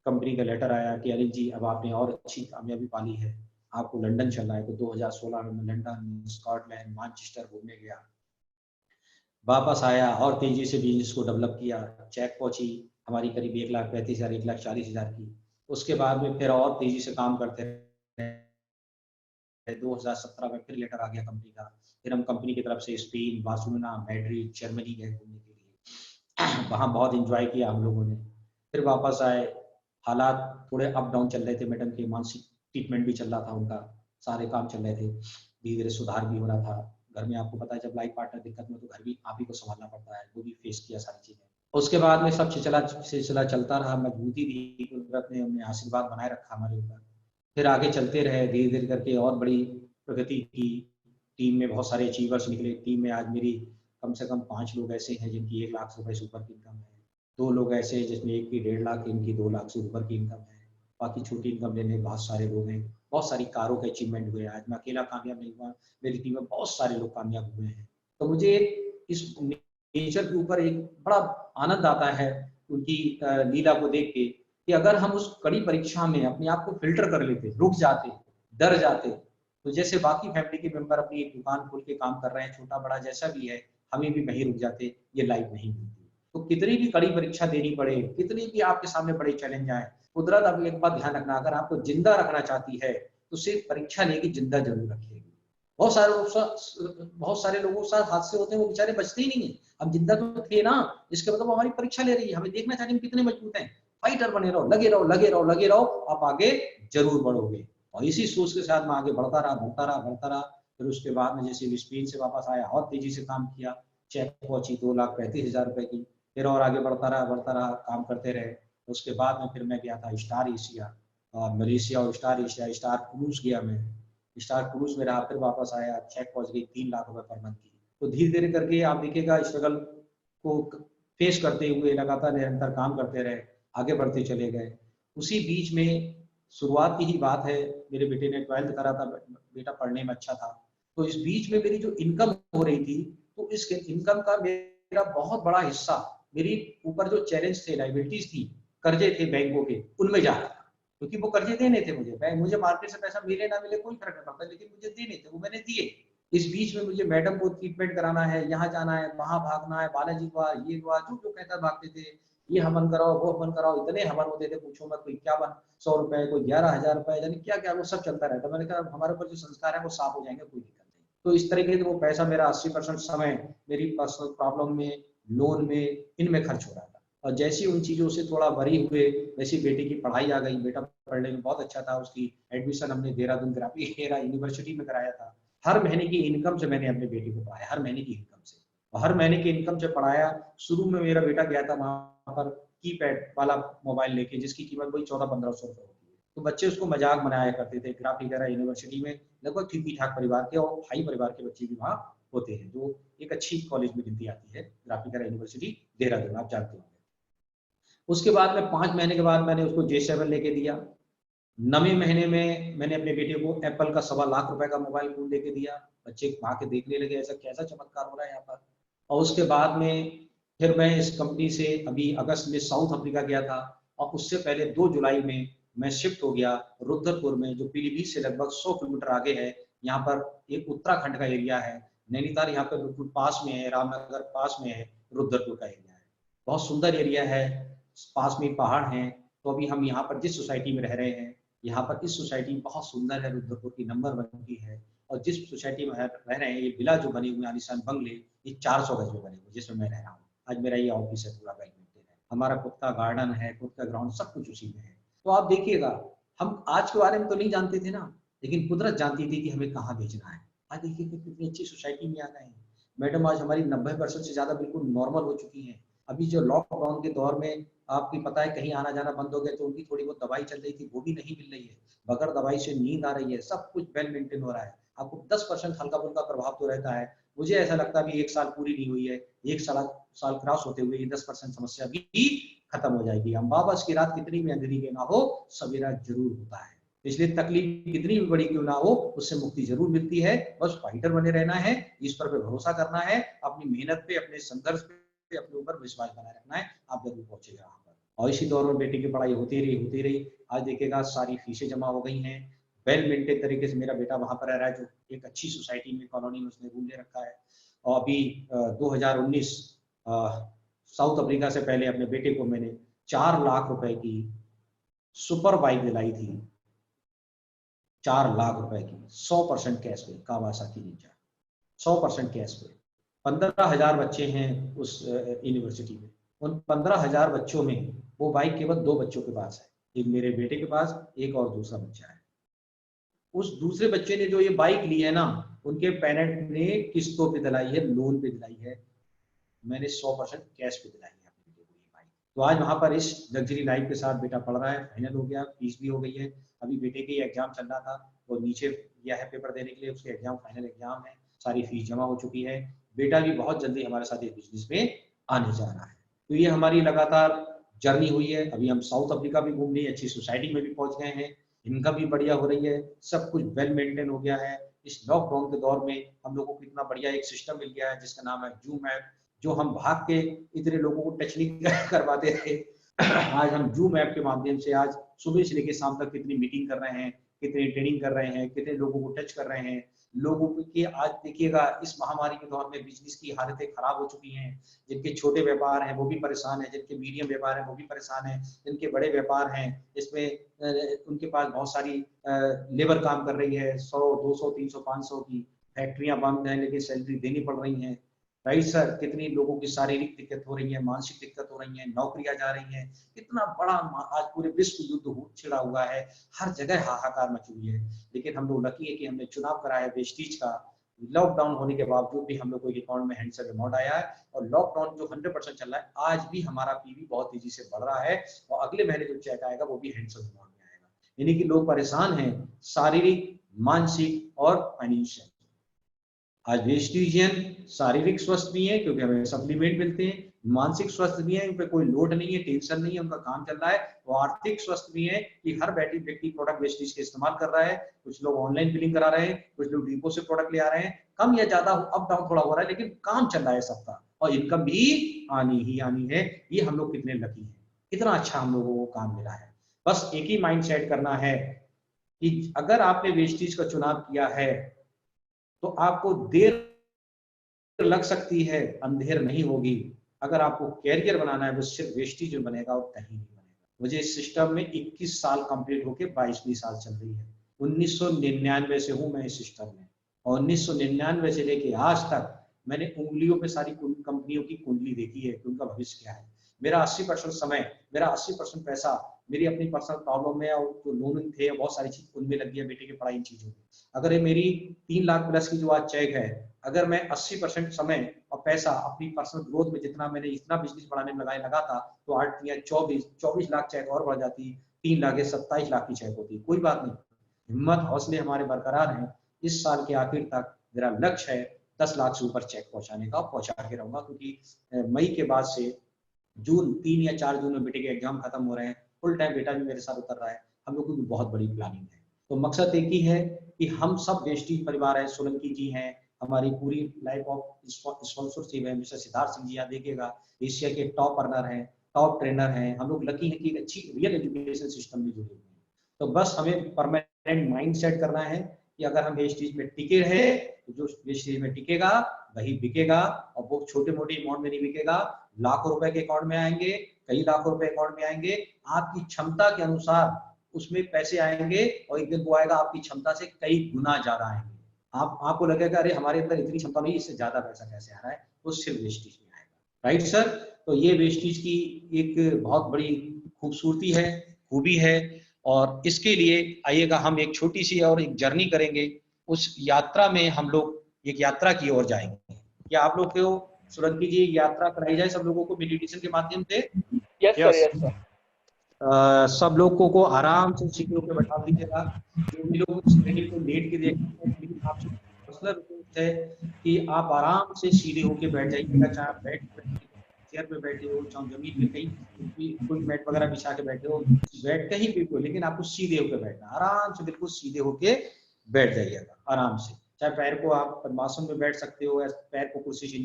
कंपनी का लेटर आया कि अनिल जी, अब आपने और अच्छी कामयाबी पाली है, आपको लंदन चलना है। तो 2016 में मैं लंदन, स्कॉटलैंड, मैनचेस्टर घूमने गया, वापस आया और तेजी से बिजनेस को डेवलप किया। चेक पहुंची हमारी करीब 1,35,000, 1,40,000 की। उसके बाद में फिर और तेजी से काम करते रहे। 2017 में फिर लेटर आ गया कंपनी का, फिर हम कंपनी की तरफ से स्पेन, बार्सिलोना, मैड्रिड, जर्मनी गए घूमने के लिए। वहाँ बहुत एंजॉय किया हम लोगों ने। फिर वापस आए, हालात थोड़े अप डाउन चल रहे थे, मैडम के मानसिक ट्रीटमेंट भी चल रहा था उनका, सारे काम चल रहे थे, धीरे धीरे सुधार भी हो रहा था। घर में आपको पता है, जब लाइफ पार्टनर दिक्कत में, तो घर भी आप ही को संभालना पड़ता है, वो भी फेस किया सारी चीजें। उसके बाद में सब सिलसिला चलता रहा, मजबूती भी कुदरत ने, हमने आशीर्वाद बनाए रखा हमारे ऊपर। फिर आगे चलते रहे धीरे धीरे करके और बड़ी प्रगति की। टीम में बहुत सारे अचीवर्स निकले। टीम में आज मेरी कम से कम 5 लोग ऐसे हैं जिनकी 1 लाख रुपए से ऊपर की इनकम है। 2 लोग ऐसे हैं जिसमें एक की 1.5 लाख, इनकी 2 लाख से ऊपर की इनकम है। बाकी छोटी इनकम लेने बहुत सारे लोग हैं। बहुत सारी कारों के अचीवमेंट हुए। आज मैं अकेला कामयाब नहीं हुआ, मेरी टीम में बहुत सारे लोग कामयाब हुए हैं। तो मुझे इस नेचर के ऊपर एक बड़ा आनंद आता है उनकी लीला को देख के, कि अगर हम उस कड़ी परीक्षा में अपने आप को फिल्टर कर लेते, रुक जाते, डर जाते, तो जैसे बाकी फैमिली के मेंबर अपनी एक दुकान खोल के काम कर रहे हैं, छोटा बड़ा जैसा भी है, हमें भी वहीं रुक जाते, ये लाइफ नहीं मिलती। तो कितनी भी कड़ी परीक्षा देनी पड़े, कितनी भी आपके सामने बड़े चैलेंज आए, कुदरत अब एक बात ध्यान रखना, अगर आपको जिंदा रखना चाहती है तो सिर्फ परीक्षा लेके जिंदा जरूर रखेगी। बहुत सारे लोगों के साथ हादसे होते हैं, वो बेचारे बचते ही नहीं है। हम जिंदा तो थे ना, इसके मतलब हमारी परीक्षा ले रही है, हमें देखना चाहिए कितने मजबूत हैं। फाइटर बने रहो, लगे रहो, लगे रहो, लगे रहो, आप आगे जरूर बढ़ोगे। और इसी सोच के साथ मैं आगे बढ़ता रहा, बढ़ता रहा, बढ़ता रहा। फिर उसके बाद में जैसे स्पेन से वापस आया, और तेजी से काम किया, चेक पहुंची 2,35,000 रुपए की। फिर और आगे बढ़ता रहा, काम करते रहे। उसके बाद में फिर मैं गया था स्टार एशिया, मलेशिया, और स्टार एशिया, स्टार क्रूज गया मैं। स्टार क्रूज में रहा, फिर वापस आया, चेक पहुंच गई 3 लाख रुपए पर मंथ की। तो धीरे धीरे करके आप देखिएगा स्ट्रगल को फेस करते हुए लगातार निरंतर काम करते रहे, आगे बढ़ते चले गए। उसी बीच में शुरुआत की ही बात है, मेरे बेटे ने 12th करा था, बेटा पढ़ने में अच्छा था। तो इस बीच में मेरी जो इनकम हो रही थी, तो इस इनकम का मेरा बहुत बड़ा हिस्सा मेरी ऊपर जो चैलेंज थे, लाइबिलिटीज थी, कर्जे थे बैंकों के, उनमें जा रहा था। क्योंकि वो कर्जे देने थे मुझे, मुझे मार्केट से पैसा मिले ना मिले कोई फर्क नहीं पड़ता, लेकिन मुझे देने थे, वो मैंने दिए। इस बीच में मुझे मैडम को ट्रीटमेंट कराना है, यहाँ जाना है, वहां भागना है, बालाजी हुआ, ये हुआ, जो जो कहता भागते थे। ये हवन कराओ, वो हवन कराओ, इतने हवन होते थे पूछो मत। कोई 5100 रुपए, कोई 11,000 रुपए, यानी क्या क्या वो सब चलता रहता। मैंने कहा हमारे ऊपर जो संस्कार है वो साफ हो जाएंगे, कोई दिक्कत नहीं। तो इस तरीके से वो पैसा मेरा 80% समय मेरी पर्सनल प्रॉब्लम में, लोन में, इनमें खर्च हो रहा था। और जैसी उन चीजों से थोड़ा वरी हुए, वैसी बेटे की पढ़ाई आ गई। बेटा पढ़ने में बहुत अच्छा था, उसकी एडमिशन हमने देहरादून ग्राफिक यूनिवर्सिटी में कराया था। हर महीने की इनकम से मैंने अपने बेटे को पढ़ाया, हर महीने की इनकम से, और हर महीने की इनकम से पढ़ाया। शुरू में मेरा बेटा गया था वहां पर कीपैड वाला मोबाइल लेके, जिसकी कीमत वही 1400-1500 रुपए होती है। तो बच्चे उसको मजाक बनाया करते थे। ग्राफिक यूनिवर्सिटी में लगभग ठीक ठाक परिवार के और हाई परिवार के बच्चे भी वहाँ होते हैं, जो एक अच्छी कॉलेज में गिनती आती है, ग्राफिक यूनिवर्सिटी देहरादून, आप जानते होंगे। उसके बाद में 5 महीने के बाद मैंने उसको J7 लेके दिया। 9वें महीने में मैंने अपने बेटे को एप्पल का 1.25 लाख रुपए का मोबाइल फोन लेके दिया। बच्चे वहां के देखने लगे, ऐसा कैसा चमत्कार हो रहा है यहाँ पर। और उसके बाद में फिर मैं इस कंपनी से अभी अगस्त में साउथ अफ्रीका गया था, और उससे पहले 2 जुलाई में मैं शिफ्ट हो गया रुद्रपुर में, जो पीलीभीत से लगभग 100 किलोमीटर आगे है। यहाँ पर एक उत्तराखंड का एरिया है, नैनीताल यहाँ पर बिल्कुल पास में है, रामनगर पास में है, रुद्रपुर का एरिया है। बहुत सुंदर एरिया है, पास में पहाड़ हैं। तो अभी हम यहाँ पर जिस सोसाइटी में रह रहे हैं, यहाँ पर इस सोसाइटी बहुत सुंदर है, रुद्रपुर की नंबर 1 की है। और जिस सोसाइटी में रह रहे हैं, ये विला जो बने हुए आलिशान बंगले, ये 400 गज में बने हुए, जिसमें मैं रह रहा हूँ। आज मेरा ये ऑफिस है, पूरा बैडमिंटन है, हमारा खुद का गार्डन है, खुद का ग्राउंड, सब कुछ उसी में है। तो आप देखिएगा, हम आज के बारे में तो नहीं जानते थे ना, लेकिन कुदरत जानती थी कि हमें कहाँ भेजना है। आज देखिए कितनी अच्छी सोसाइटी में आ गए हैं। मैडम आज हमारी 90% से ज्यादा बिल्कुल नॉर्मल हो चुकी है। अभी जो लॉकडाउन के दौर में आपकी पता है कहीं आना जाना बंद हो गया, तो उनकी थोड़ी बहुत दवाई चल रही थी, वो भी नहीं मिल रही है। बगैर दवाई से नींद आ रही है, सब कुछ वेल मेंटेन हो रहा है। आपको 10% हल्का फुल्का प्रभाव तो रहता है। मुझे ऐसा लगता है अभी 1 साल पूरी नहीं हुई है, 1 साल क्रॉस होते हुए ये 10% समस्या भी खत्म हो जाएगी। अमावस की रात कितनी भी अंधेरी के ना हो, सवेरा जरूर होता है। इसलिए तकलीफ कितनी भी बड़ी क्यों ना हो, उससे मुक्ति जरूर मिलती है। बस फाइटर बने रहना है, ईश्वर पे भरोसा करना है, अपनी मेहनत पे, अपने संघर्ष पे अपने ऊपर विश्वास बनाए रखना है, आप जरूर पहुंचेगा वहां पर। और इसी दौर में बेटे की पढ़ाई होती रही। आज देखिएगा सारी फीसें जमा हो गई हैं, वेल मेंटेन तरीके से मेरा बेटा वहां पर रह रहा है, जो एक अच्छी सोसाइटी में, कॉलोनी में उसने रूम ले रखा है। और अभी 2019 साउथ अफ्रीका से पहले अपने बेटे को मैंने 4 लाख रुपए की सुपर बाइक दिलाई थी। 4 लाख रुपए की 100% कैश पे, कावासाकी निंजा, 100% कैश पे। 15,000 बच्चे हैं उस यूनिवर्सिटी में। उन 15,000 बच्चों में वो बाइक केवल 2 बच्चों के पास है, एक मेरे बेटे के पास, एक और दूसरा बच्चा है। उस दूसरे बच्चे ने जो ये बाइक ली है ना, उनके पेरेंट ने किस्तों पे दिलाई है, लोन पे दिलाई है। मैंने 100% कैश पे दिलाई है अपने बेटे को ये बाइक। तो आज वहां पर इस लग्जरी लाइफ के साथ बेटा पढ़ रहा है, फाइनल हो गया, फीस भी हो गई है। अभी बेटे के एग्जाम चल रहा था, वो नीचे गया है पेपर देने के लिए, उसके एग्जाम फाइनल एग्जाम है, सारी फीस जमा हो चुकी है। बेटा भी बहुत जल्दी हमारे साथ इस बिजनेस में आने जा रहा है। तो ये हमारी लगातार जर्नी हुई है। अभी हम साउथ अफ्रीका भी घूम लिए, अच्छी सोसाइटी में भी पहुंच गए हैं, इनकम भी बढ़िया हो रही है, सब कुछ वेल मेंटेन हो गया है। इस लॉकडाउन के दौर में हम लोगों को इतना बढ़िया एक सिस्टम मिल गया है जिसका नाम है जूम ऐप, जो हम भाग के इतने लोगों को टच नहीं करवाते थे। आज हम जूम ऐप के माध्यम से आज सुबह से लेकर शाम तक कितनी मीटिंग कर रहे हैं, कितनी ट्रेनिंग कर रहे हैं, कितने लोगों को टच कर रहे हैं। लोगों की आज देखिएगा इस महामारी के दौर में बिजनेस की हालतें खराब हो चुकी हैं। जिनके छोटे व्यापार हैं वो भी परेशान हैं, जिनके मीडियम व्यापार हैं वो भी परेशान हैं, जिनके बड़े व्यापार हैं इसमें उनके पास बहुत सारी लेबर काम कर रही है, 100 200 300 500 की फैक्ट्रियां बंद हैं लेकिन सैलरी देनी पड़ रही है। राइट सर, कितनी लोगों की शारीरिक दिक्कत हो रही है, मानसिक दिक्कत हो रही है, नौकरियां जा रही हैं। इतना बड़ा आज पूरे विश्व युद्ध छिड़ा हुआ है, हर जगह हाहाकार मची हुई है। लेकिन हम लोग लकी है कि हमने चुनाव कराया वेस्टीज का। लॉकडाउन होने के बावजूद भी हम लोग को अकाउंट में हैंडसम अमाउंट आया है, और लॉकडाउन जो 100% चल रहा है आज भी हमारा पीवी बहुत तेजी से बढ़ रहा है, और अगले महीने जो चेक आएगा वो भी हैंडसम अमाउंट में आएगा। यानी कि लोग परेशान हैं, शारीरिक, मानसिक और फाइनेंशियल। आज वेस्टिजियन शारीरिक स्वस्थ भी है क्योंकि हमें सप्लीमेंट मिलते हैं, मानसिक स्वस्थ भी है, उन पर कोई लोड नहीं है, टेंशन नहीं है, उनका काम चल रहा है। वो आर्थिक स्वस्थ भी है कि हर व्यक्ति प्रोडक्ट वेस्टिज के इस्तेमाल कर रहा है। कुछ लोग ऑनलाइन बिलिंग करा रहे हैं, कुछ लोग डिपो से प्रोडक्ट ले आ रहे हैं, कम या ज्यादा अप डाउन थोड़ा हो रहा है लेकिन काम चल रहा है सबका, और इनकम भी आनी ही आनी है। ये हम लोग कितने लकी हैं, कितना अच्छा हम लोगों को काम मिला है। बस एक ही माइंड सेट करना है कि अगर आपने वेस्टिज का चुनाव किया है तो आपको देर लग सकती है, अंधेर नहीं होगी। अगर आपको कैरियर बनाना है वो सिर्फ वेस्टिज में बनेगा और कहीं नहीं बनेगा। मुझे इस सिस्टम में 21 साल कंप्लीट होके 22वीं साल चल रही है। 1999 से हूं मैं इस सिस्टम में, और 1999 से लेके आज तक मैंने उंगलियों पे सारी कंपनियों की कुंडली देखी है कि उनका भविष्य क्या है। मेरा 80% समय, मेरा 80% पैसा मेरी अपनी पर्सनल प्रॉब्लम में और जो लोन थे बहुत सारी चीज उनमें लग गया, बेटे की पढ़ाई इन चीजों में। अगर ये मेरी 3 लाख प्लस की जो आज चेक है, अगर मैं 80% समय और पैसा अपनी पर्सनल ग्रोथ में जितना मैंने इतना बिजनेस बढ़ाने में लगा था, तो आज 24 लाख चेक और बढ़ जाती, 3 लाख या 27 लाख की चेक होती। कोई बात नहीं, हिम्मत हौसले हमारे बरकरार हैं। इस साल के आखिर तक मेरा लक्ष्य है 10 लाख से ऊपर चेक पहुंचाने का, पहुंचा के रहूंगा, क्योंकि मई के बाद से जून 3 या 4 जून में बेटे के एग्जाम खत्म हो रहे हैं, फुल टाइम बेटा भी मेरे साथ उतर रहा है। हम लोग की भी बहुत बड़ी प्लानिंग है। तो मकसद एक ही है कि हम सब वेस्टीज परिवार है, सोलंकी जी हैं, हमारी पूरी लाइफ ऑफ स्पॉन्सरशिप है, मिस्टर सिद्धार्थ सिंह जी यहाँ देखिएगा, एशिया के टॉप अर्नर हैं, टॉप ट्रेनर हैं। हम लोग लकी हैं कि अच्छी रियल एजुकेशन सिस्टम में जुड़े हुए हैं। तो बस हमें परमानेंट माइंड सेट करना है कि अगर हम वेस्टीज में टिके रहे तो जो वेस्टीज में टिकेगा वही बिकेगा, और वो छोटे मोटे अमाउंट में नहीं बिकेगा, लाखों रुपए के अकाउंट में आएंगे, कई लाखों रुपए अकाउंट में आएंगे। आपकी क्षमता के अनुसार उसमें पैसे आएंगे, और एक दिन वो आएगा आपकी क्षमता से कई गुना ज्यादा आएंगे। आपको लगेगा अरे हमारे अंदर इतनी क्षमता नहीं, इससे ज्यादा पैसा कैसे आ रहा है, वो सिर्फ वेस्टीज में आएगा। राइट सर, तो ये वेस्टीज की एक बहुत बड़ी खूबसूरती है, खूबी है। और इसके लिए आइएगा हम एक छोटी सी और एक जर्नी करेंगे। उस यात्रा में हम लोग एक यात्रा की ओर जाएंगे। क्या आप लोग को सुरंकी जी यात्रा कराई जाए सब लोगों को मेडिटेशन के माध्यम से? Yes sir, yes sir. सब लोगों को आराम से सीढ़ियों पे बैठा दीजिएगा। जो भी लोग सीढ़ी को लेट के देख रहे हैं, प्लीज आपसे पर्सनल रिक्वेस्ट है कि आप आराम से सीधे होके बैठ जाइएगा। चाहे आप बेड पे बैठे, चेयर पे बैठे हो, चाहे जमीन पे कहीं कोई मैट वगैरह बिछा के बैठे हो, बैठ कहीं भी हो, लेकिन आपको सीधे होके बैठना, आराम से बिल्कुल सीधे होके बैठ जाइएगा आराम से। चाहे पैर को आप पद्मासन में बैठ सकते हो, या पैर को कुर्सी से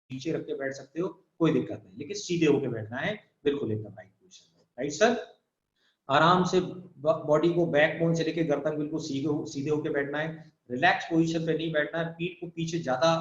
नीचे रख के बैठ सकते हो, कोई दिक्कत नहीं, लेकिन सीधे होके बैठना है, बिल्कुल एकदम राइट पोजीशन में। राइट सर, आराम से बॉडी को बैक बोन से लेके गर्दन बिल्कुल सीधे होके बैठना है। रिलैक्स पोजीशन पे नहीं बैठना है, पीठ को पीछे ज्यादा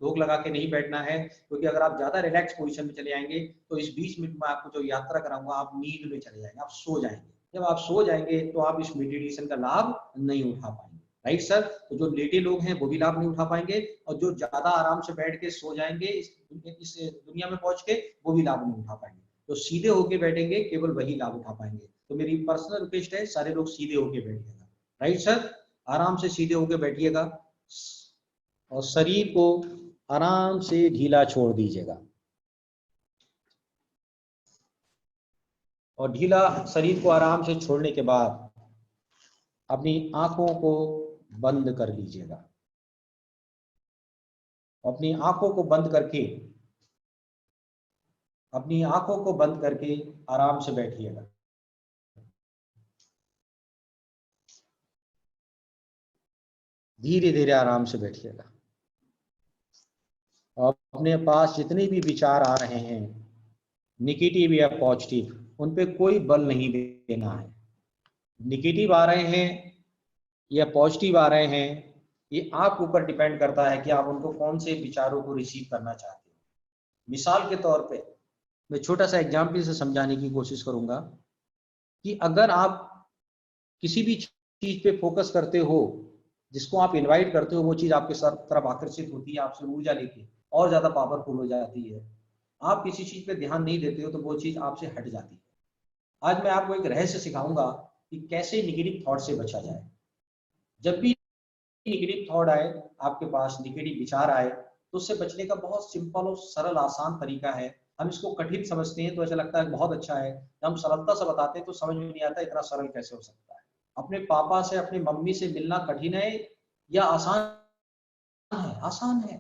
रोक लगा के नहीं बैठना है, क्योंकि अगर आप ज्यादा रिलैक्स पोजीशन में चले जाएंगे तो इस 20 मिनट में आपको जो यात्रा कराऊंगा आप नींद में चले जाएंगे, आप सो जाएंगे। जब आप सो जाएंगे तो आप इस मेडिटेशन का लाभ नहीं उठा पाएंगे। राइट सर, तो जो लेटे लोग हैं वो भी लाभ नहीं उठा पाएंगे, और जो ज्यादा आराम से बैठ के सो जाएंगे इस दुनिया में पहुंच के, वो भी लाभ नहीं उठा पाएंगे। तो सीधे होके बैठेंगे केवल वही लाभ उठा पाएंगे। तो मेरी पर्सनल रिक्वेस्ट है सारे लोग सीधे होके बैठिएगा। राइट सर, आराम से सीधे होके बैठिएगा, और शरीर को आराम से ढीला छोड़ दीजिएगा। और ढीला शरीर को आराम से छोड़ने के बाद अपनी आंखों को बंद कर लीजिएगा। अपनी आंखों को बंद करके आराम से बैठिएगा। धीरे धीरे आराम से बैठिएगा। और अपने पास जितने भी विचार आ रहे हैं, नेगेटिव या पॉजिटिव, उन पे कोई बल नहीं देना है। नेगेटिव आ रहे हैं या पॉजिटिव आ रहे हैं, ये आपके ऊपर डिपेंड करता है कि आप उनको कौन से विचारों को रिसीव करना चाहते हैं। मिसाल के तौर पे मैं छोटा सा एग्जाम्पल से समझाने की कोशिश करूंगा कि अगर आप किसी भी चीज पे फोकस करते हो, जिसको आप इनवाइट करते हो, वो चीज आपके तरफ आकर्षित होती है, आपसे ऊर्जा लेके और ज्यादा पावरफुल हो जाती है। आप किसी चीज पे ध्यान नहीं देते हो तो वो चीज आपसे हट जाती है। आज मैं आपको एक रहस्य सिखाऊंगा कि कैसे नेगेटिव थॉट से बचा जाए। जब भी नेगेटिव थॉट आए आपके पास, नेगेटिव विचार आए, तो उससे बचने का बहुत सिंपल और सरल आसान तरीका है। हम इसको कठिन समझते हैं तो ऐसा लगता है बहुत अच्छा है, जब हम सरलता से बताते हैं तो समझ में नहीं आता इतना सरल कैसे हो सकता है। अपने पापा से, अपनी मम्मी से मिलना कठिन है या आसान है? आसान है।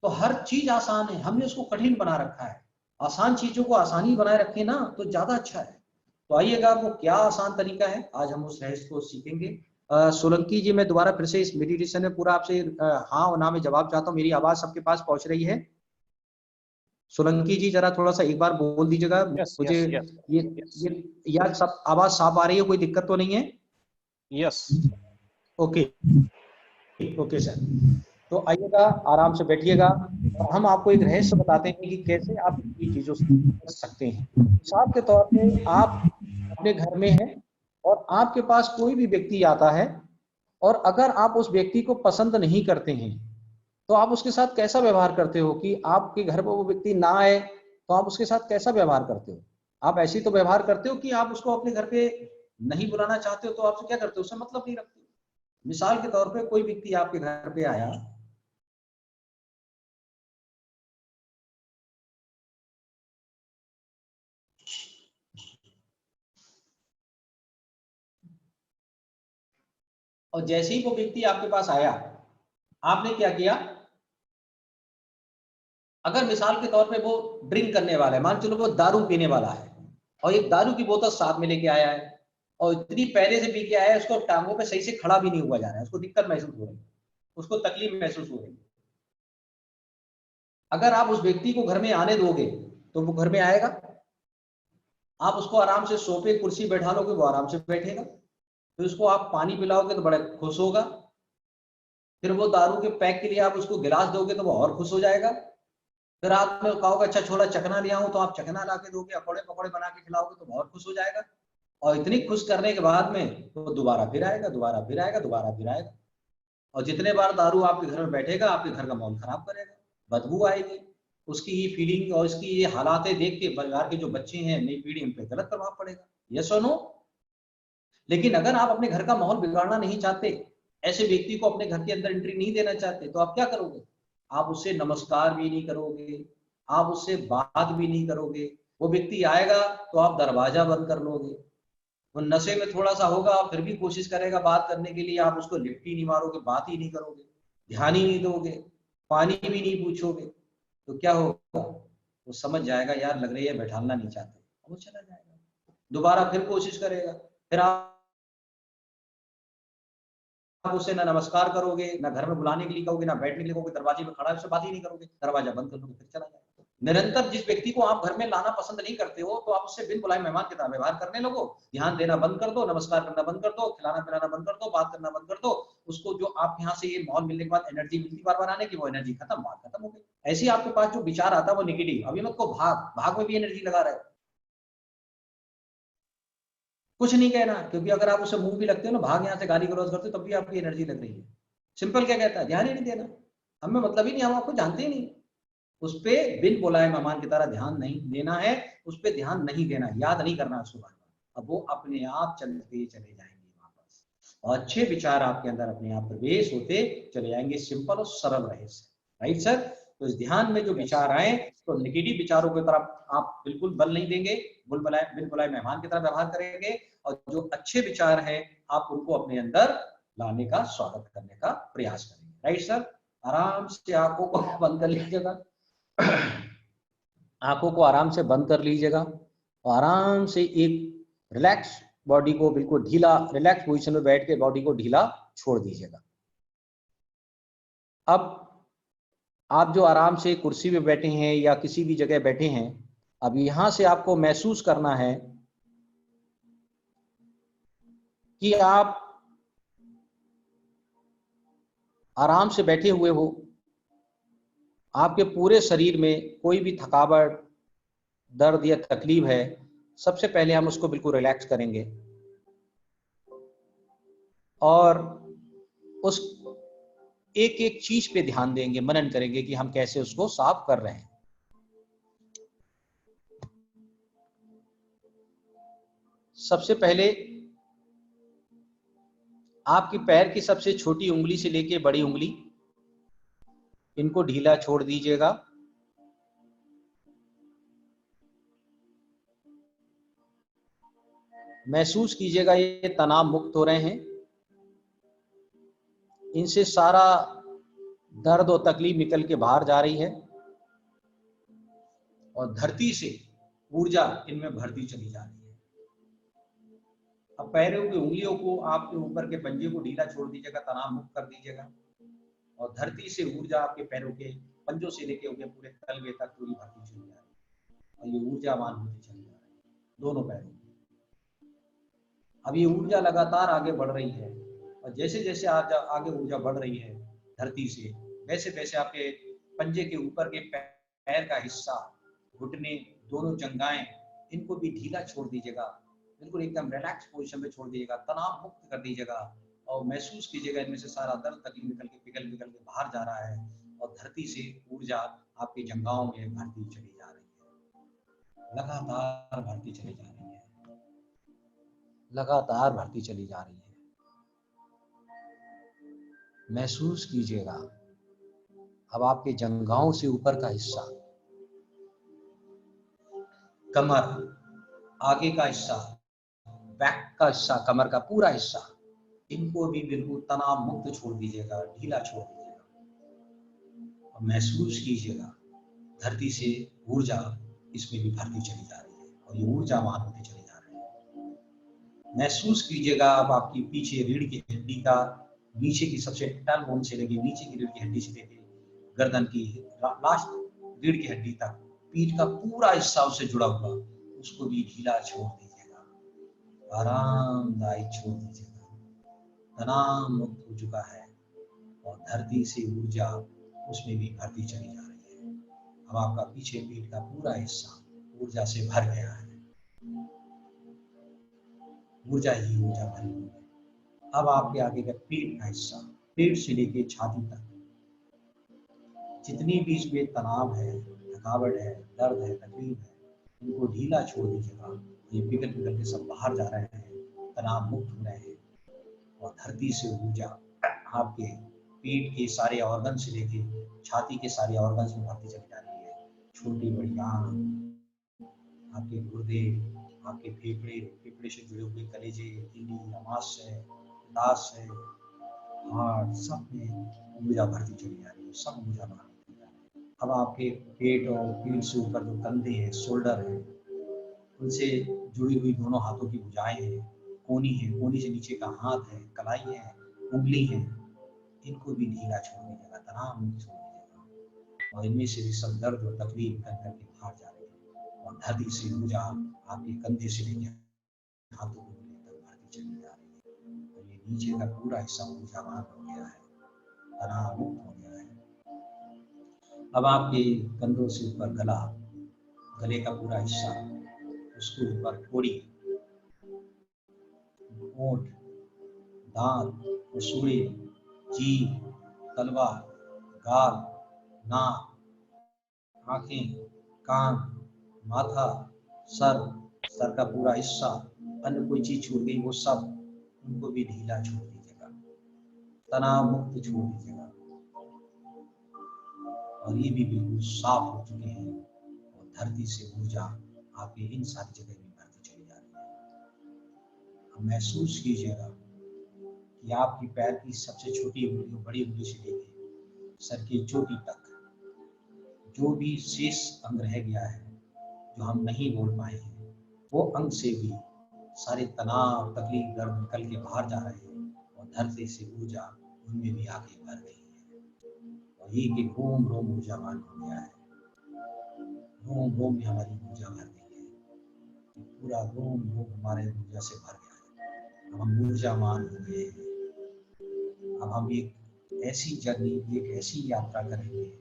तो हर चीज आसान है, हमने उसको कठिन बना रखा है। आसान चीजों को आसानी बनाए रखें ना तो ज्यादा अच्छा है। तो आइएगा, वो क्या आसान तरीका है, आज हम उस रहस्य को सीखेंगे। सोलंकी जी, मैं दोबारा फिर से इस मेडिटेशन में पूरा आपसे हाँ और ना में जवाब चाहता हूँ। मेरी आवाज सबके पास पहुंच रही है? सोलंकी जी जरा थोड़ा सा एक बार बोल दीजिएगा मुझे। ये या सब आवाज साफ आ रही है? कोई दिक्कत तो नहीं है? यस। Okay okay sir. तो आइएगा, आराम से बैठिएगा और हम आपको एक रहस्य बताते हैं कि कैसे आप इन चीजों से बच सकते हैं। मिसाल के तौर पे आप अपने घर में हैं और आपके पास कोई भी व्यक्ति आता है, और अगर आप उस व्यक्ति को पसंद नहीं करते हैं तो आप उसके साथ कैसा व्यवहार करते हो? कि आपके घर पर वो व्यक्ति ना आए तो आप उसके साथ कैसा व्यवहार करते हो? आप ऐसे ही तो व्यवहार करते हो कि आप उसको अपने घर पे नहीं बुलाना चाहते हो तो आप क्या करते हो? उससे मतलब नहीं रखते हो। मिसाल के तौर पे कोई व्यक्ति आपके घर पे आया, और जैसे ही वो व्यक्ति आपके पास आया, आपने क्या किया? अगर मिसाल के तौर पे वो ड्रिंक करने वाला है, मान चलो वो दारू पीने वाला है, और एक दारू की बोतल साथ में लेके आया है, और इतनी पहले से पी के आया है, उसको टांगों पे सही से खड़ा भी नहीं हुआ जा रहा है, उसको दिक्कत महसूस हो रही है, उसको तकलीफ महसूस हो रही है। अगर आप उस व्यक्ति को घर में आने दोगे तो वो घर में आएगा? आप उसको आराम से सोफे कुर्सी बैठा लोगे, वो आराम से बैठेगा। फिर उसको आप पानी पिलाओगे तो बड़ा खुश होगा। फिर वो दारू के पैक के लिए आप उसको गिलास दोगे तो वो और खुश हो जाएगा। फिर आप में कहोगे अच्छा छोला चखना ले आऊं, तो आप चखना ला के दोगे, अकौड़े पकौड़े बना के खिलाओगे तो बहुत खुश हो जाएगा। और इतनी खुश करने के बाद में तो दोबारा फिर आएगा, दोबारा फिर आएगा, दोबारा फिर आएगा। और जितने बार दारू आपके घर में बैठेगा, आपके घर का माहौल खराब करेगा, बदबू आएगी। उसकी ये फीलिंग और इसकी ये हालातें देख के परिवार के जो बच्चे हैं, नई पीढ़ी, उन पे गलत प्रभाव पड़ेगा। यस और नो? लेकिन अगर आप अपने घर का माहौल बिगाड़ना नहीं चाहते, ऐसे व्यक्ति को अपने घर के अंदर एंट्री नहीं देना चाहते, तो आप क्या करोगे? आप उससे नमस्कार भी नहीं करोगे, आप उससे बात भी नहीं करोगे। वो व्यक्ति आएगा तो आप दरवाजा बंद कर लोगे। वो नशे में थोड़ा सा होगा, फिर भी कोशिश करेगा बात करने के लिए, आप उसको लिफ्ट ही नहीं मारोगे, बात ही नहीं करोगे, ध्यान ही नहीं दोगे, पानी भी नहीं पूछोगे। तो क्या होगा? वो समझ जाएगा यार लग रही है बैठाना नहीं चाहते, वो चला जाएगा। दोबारा फिर कोशिश करेगा। फिर आप उससे ना नमस्कार करोगे, ना घर में बुलाने के लिए कहोगे, ना बैठने के लिए कहोगे, दरवाजे में खड़ा है उससे बात ही नहीं करोगे, दरवाजा बंद कर दोगे, फिर चला जाएगा। निरंतर जिस व्यक्ति को आप घर में लाना पसंद नहीं करते हो, तो आप उससे बिन बुलाए मेहमान की तरह व्यवहार करने लगो। ध्यान देना बंद कर दो, नमस्कार करना बंद कर दो, खिलाना पिलाना बंद कर दो, बात करना बंद कर दो। उसको जो आप यहाँ से ये माहौल मिलने के बाद एनर्जी मिलती बार बार आने की, वो एनर्जी खत्म, बात खत्म हो गई। ऐसे ही आपके पास जो विचार आता है वो निगेटिव, अभी मत को भाग, भाग में भी एनर्जी लगा रहे हो, कुछ नहीं कहना। क्योंकि अगर आप उसे मुंह भी लगते हो ना, भाग यहाँ से गाली गलौज करते हो, तब भी आपकी एनर्जी लग रही है। सिंपल क्या कहता है? ध्यान ही नहीं देना, हमें मतलब ही नहीं, हम आपको जानते ही नहीं। उस पर बिन बुलाए मेहमान की तरह ध्यान नहीं देना है, उस पर ध्यान नहीं देना, याद नहीं करना उसको बार बार। अब वो अपने आप चलते चले जाएंगे वापस, और अच्छे विचार आपके अंदर अपने आप प्रवेश होते चले जाएंगे। सिंपल और सरल रहे, राइट सर? तो इस ध्यान में जो विचार आए तो नेगेटिव विचारों की तरफ आप बिल्कुल बल नहीं देंगे, बिलबुलाए मेहमान की तरह व्यवहार करेंगे, और जो अच्छे विचार हैं आप उनको अपने अंदर लाने का, स्वागत करने का प्रयास करेंगे। Right sir? आराम से आंखों को बंद कर लीजिएगा, आंखों को आराम से बंद कर लीजिएगा और आराम से एक रिलैक्स बॉडी को, बिल्कुल ढीला रिलैक्स पोजीशन में बैठ के बॉडी को ढीला छोड़ दीजिएगा। अब आप जो आराम से कुर्सी पे बैठे हैं या किसी भी जगह बैठे हैं, अब यहां से आपको महसूस करना है कि आप आराम से बैठे हुए हो, आपके पूरे शरीर में कोई भी थकावट, दर्द या तकलीफ है, सबसे पहले हम उसको बिल्कुल रिलैक्स करेंगे और उस एक एक चीज पे ध्यान देंगे, मनन करेंगे कि हम कैसे उसको साफ कर रहे हैं। सबसे पहले आपकी पैर की सबसे छोटी उंगली से लेके बड़ी उंगली, इनको ढीला छोड़ दीजिएगा। महसूस कीजिएगा ये तनाव मुक्त हो रहे हैं, इनसे सारा दर्द और तकलीफ निकल के बाहर जा रही है और धरती से ऊर्जा इनमें भरती चली जा रही है। अब पैरों की उंगलियों को, आपके ऊपर के पंजे को ढीला छोड़ दीजिएगा, तनाव मुक्त कर दीजिएगा और धरती से ऊर्जा आपके पैरों के पंजों से लेके होकर पूरे तलवे तक पूरी भरती चली जा रही है और ये ऊर्जावान होती चली जा रही है दोनों पैरों में। अब ये ऊर्जा लगातार आगे बढ़ रही है और जैसे जैसे आगे ऊर्जा बढ़ रही है धरती से, वैसे वैसे आपके पंजे के ऊपर के पैर का हिस्सा, घुटने, दोनों जंघाएं, इनको भी ढीला छोड़ दीजिएगा, बिल्कुल एकदम रिलैक्स पोजीशन में छोड़ दीजिएगा, तनाव मुक्त कर दीजिएगा और महसूस कीजिएगा इनमें से सारा दर्द तकलीफ निकल के पिघल के बाहर जा रहा है और धरती से ऊर्जा आपकी जंघाओं में भरती चली जा रही है, लगातार भरती चली जा रही है, लगातार भरती चली जा रही है। महसूस कीजिएगा अब आपके जंघाओं से ऊपर का हिस्सा, कमर, आगे का हिस्सा, बैक का हिस्सा, कमर का पूरा हिस्सा, इनको भी बिल्कुल तनाव मुक्त छोड़ दीजिएगा, ढीला छोड़ दीजिएगा और महसूस कीजिएगा धरती से ऊर्जा इसमें भी भरती चली जा रही है और ये ऊर्जावान होती चली जा रही है। महसूस कीजिएगा अब आपकी पीछे रीढ़ की हड्डी का, नीचे की सबसे टर्न बोन से लेके नीचे की रीढ़ की हड्डी से लेके गर्दन की लास्ट रीढ़ की हड्डी तक पीठ का पूरा हिस्सा उससे जुड़ा हुआ, उसको भी ढीला छोड़ दीजिएगा, आरामदायक छोड़ दीजिएगा, तनाव मुक्त हो चुका है और धरती से ऊर्जा उसमें भी भरती चली जा रही है। अब आपका पीछे पीठ का पूरा हिस्सा ऊर्जा से भर गया है, ऊर्जा ही ऊर्जा भरी हुई है। अब आपके आगे का पेट का हिस्सा, पेट से लेके छाती तक जितनी भी इसमें तनाव है, थकावट है, दर्द है, तकलीफ है, उनको ढीला छोड़ दीजिएगा। ये पिघल के सब बाहर जा रहे हैं, तनाव मुक्त हो रहे हैं और धरती से ऊर्जा आपके पेट के सारे ऑर्गन से लेके छाती के सारे ऑर्गन में भरती चली जा रही है। छोटी बड़ी आंख, आपके गुर्दे, आपके फेफड़े, फेफड़े से जुड़े हुए कलेजे, कीड़ी, अमाशय, पित्ताशय, हार्ट, सब में ऊर्जा भरती चली जा रही है, सब ऊर्जा बाहर निकल जा रही है। अब आपके पेट और पीठ से ऊपर जो कंधे हैं, शोल्डर है, उनसे जुड़ी हुई दोनों हाथों की भुजाएं हैं, कोनी है, कोनी से नीचे का हाथ है, कलाई है, उंगली है, इनको भी ढीला छोड़ दीजिएगा, तनाव मुक्त छोड़ दीजिएगा और इनमें से भी सब दर्द और तकलीफ कर करके बाहर जा रही है और धरती से ऊर्जा आपके कंधे से लेकर हाथों को लेकर भरती चली जा रही है और ये नीचे का पूरा हिस्सा ऊर्जावान हो गया है, तनाव मुक्त हो गया है। अब आपके कंधों से ऊपर गला, गले का पूरा हिस्सा, उसके ऊपर ठोड़ी, होंठ, दांत, रसूड़े, जीभ, तलवा, गाल, नाक, आंखें, कान, माथा, सर का पूरा हिस्सा, अन्य कोई चीज छूट गई वो सब, उनको भी ढीला छोड़ दीजिएगा, तनाव मुक्त छोड़ दीजिएगा और ये भी बिल्कुल साफ हो चुके हैं और धरती से ऊर्जा आपके इन सारी जगह में बढ़ती चली जा रही है। अब महसूस कीजिएगा कि आपकी पैर की सबसे छोटी उंगली बड़ी उंगली से लेके सर की चोटी तक जो भी शेष अंग रह गया है, जो हम नहीं बोल पाए हैं, वो अंग से भी सारे तनाव, तकलीफ, दर्द निकल के बाहर जा रहे हैं और धरती से ऊर्जा उनमें भी आगे भर गई है और ये कि रोम रोम ऊर्जावान हो गया है। रोम रोम में हमारी ऊर्जा भर गई है, पूरा रोम रोम हमारे ऊर्जा से भर गया है। अब हम ऊर्जावान हो गए हैं। अब हम एक ऐसी जर्नी, एक ऐसी यात्रा करेंगे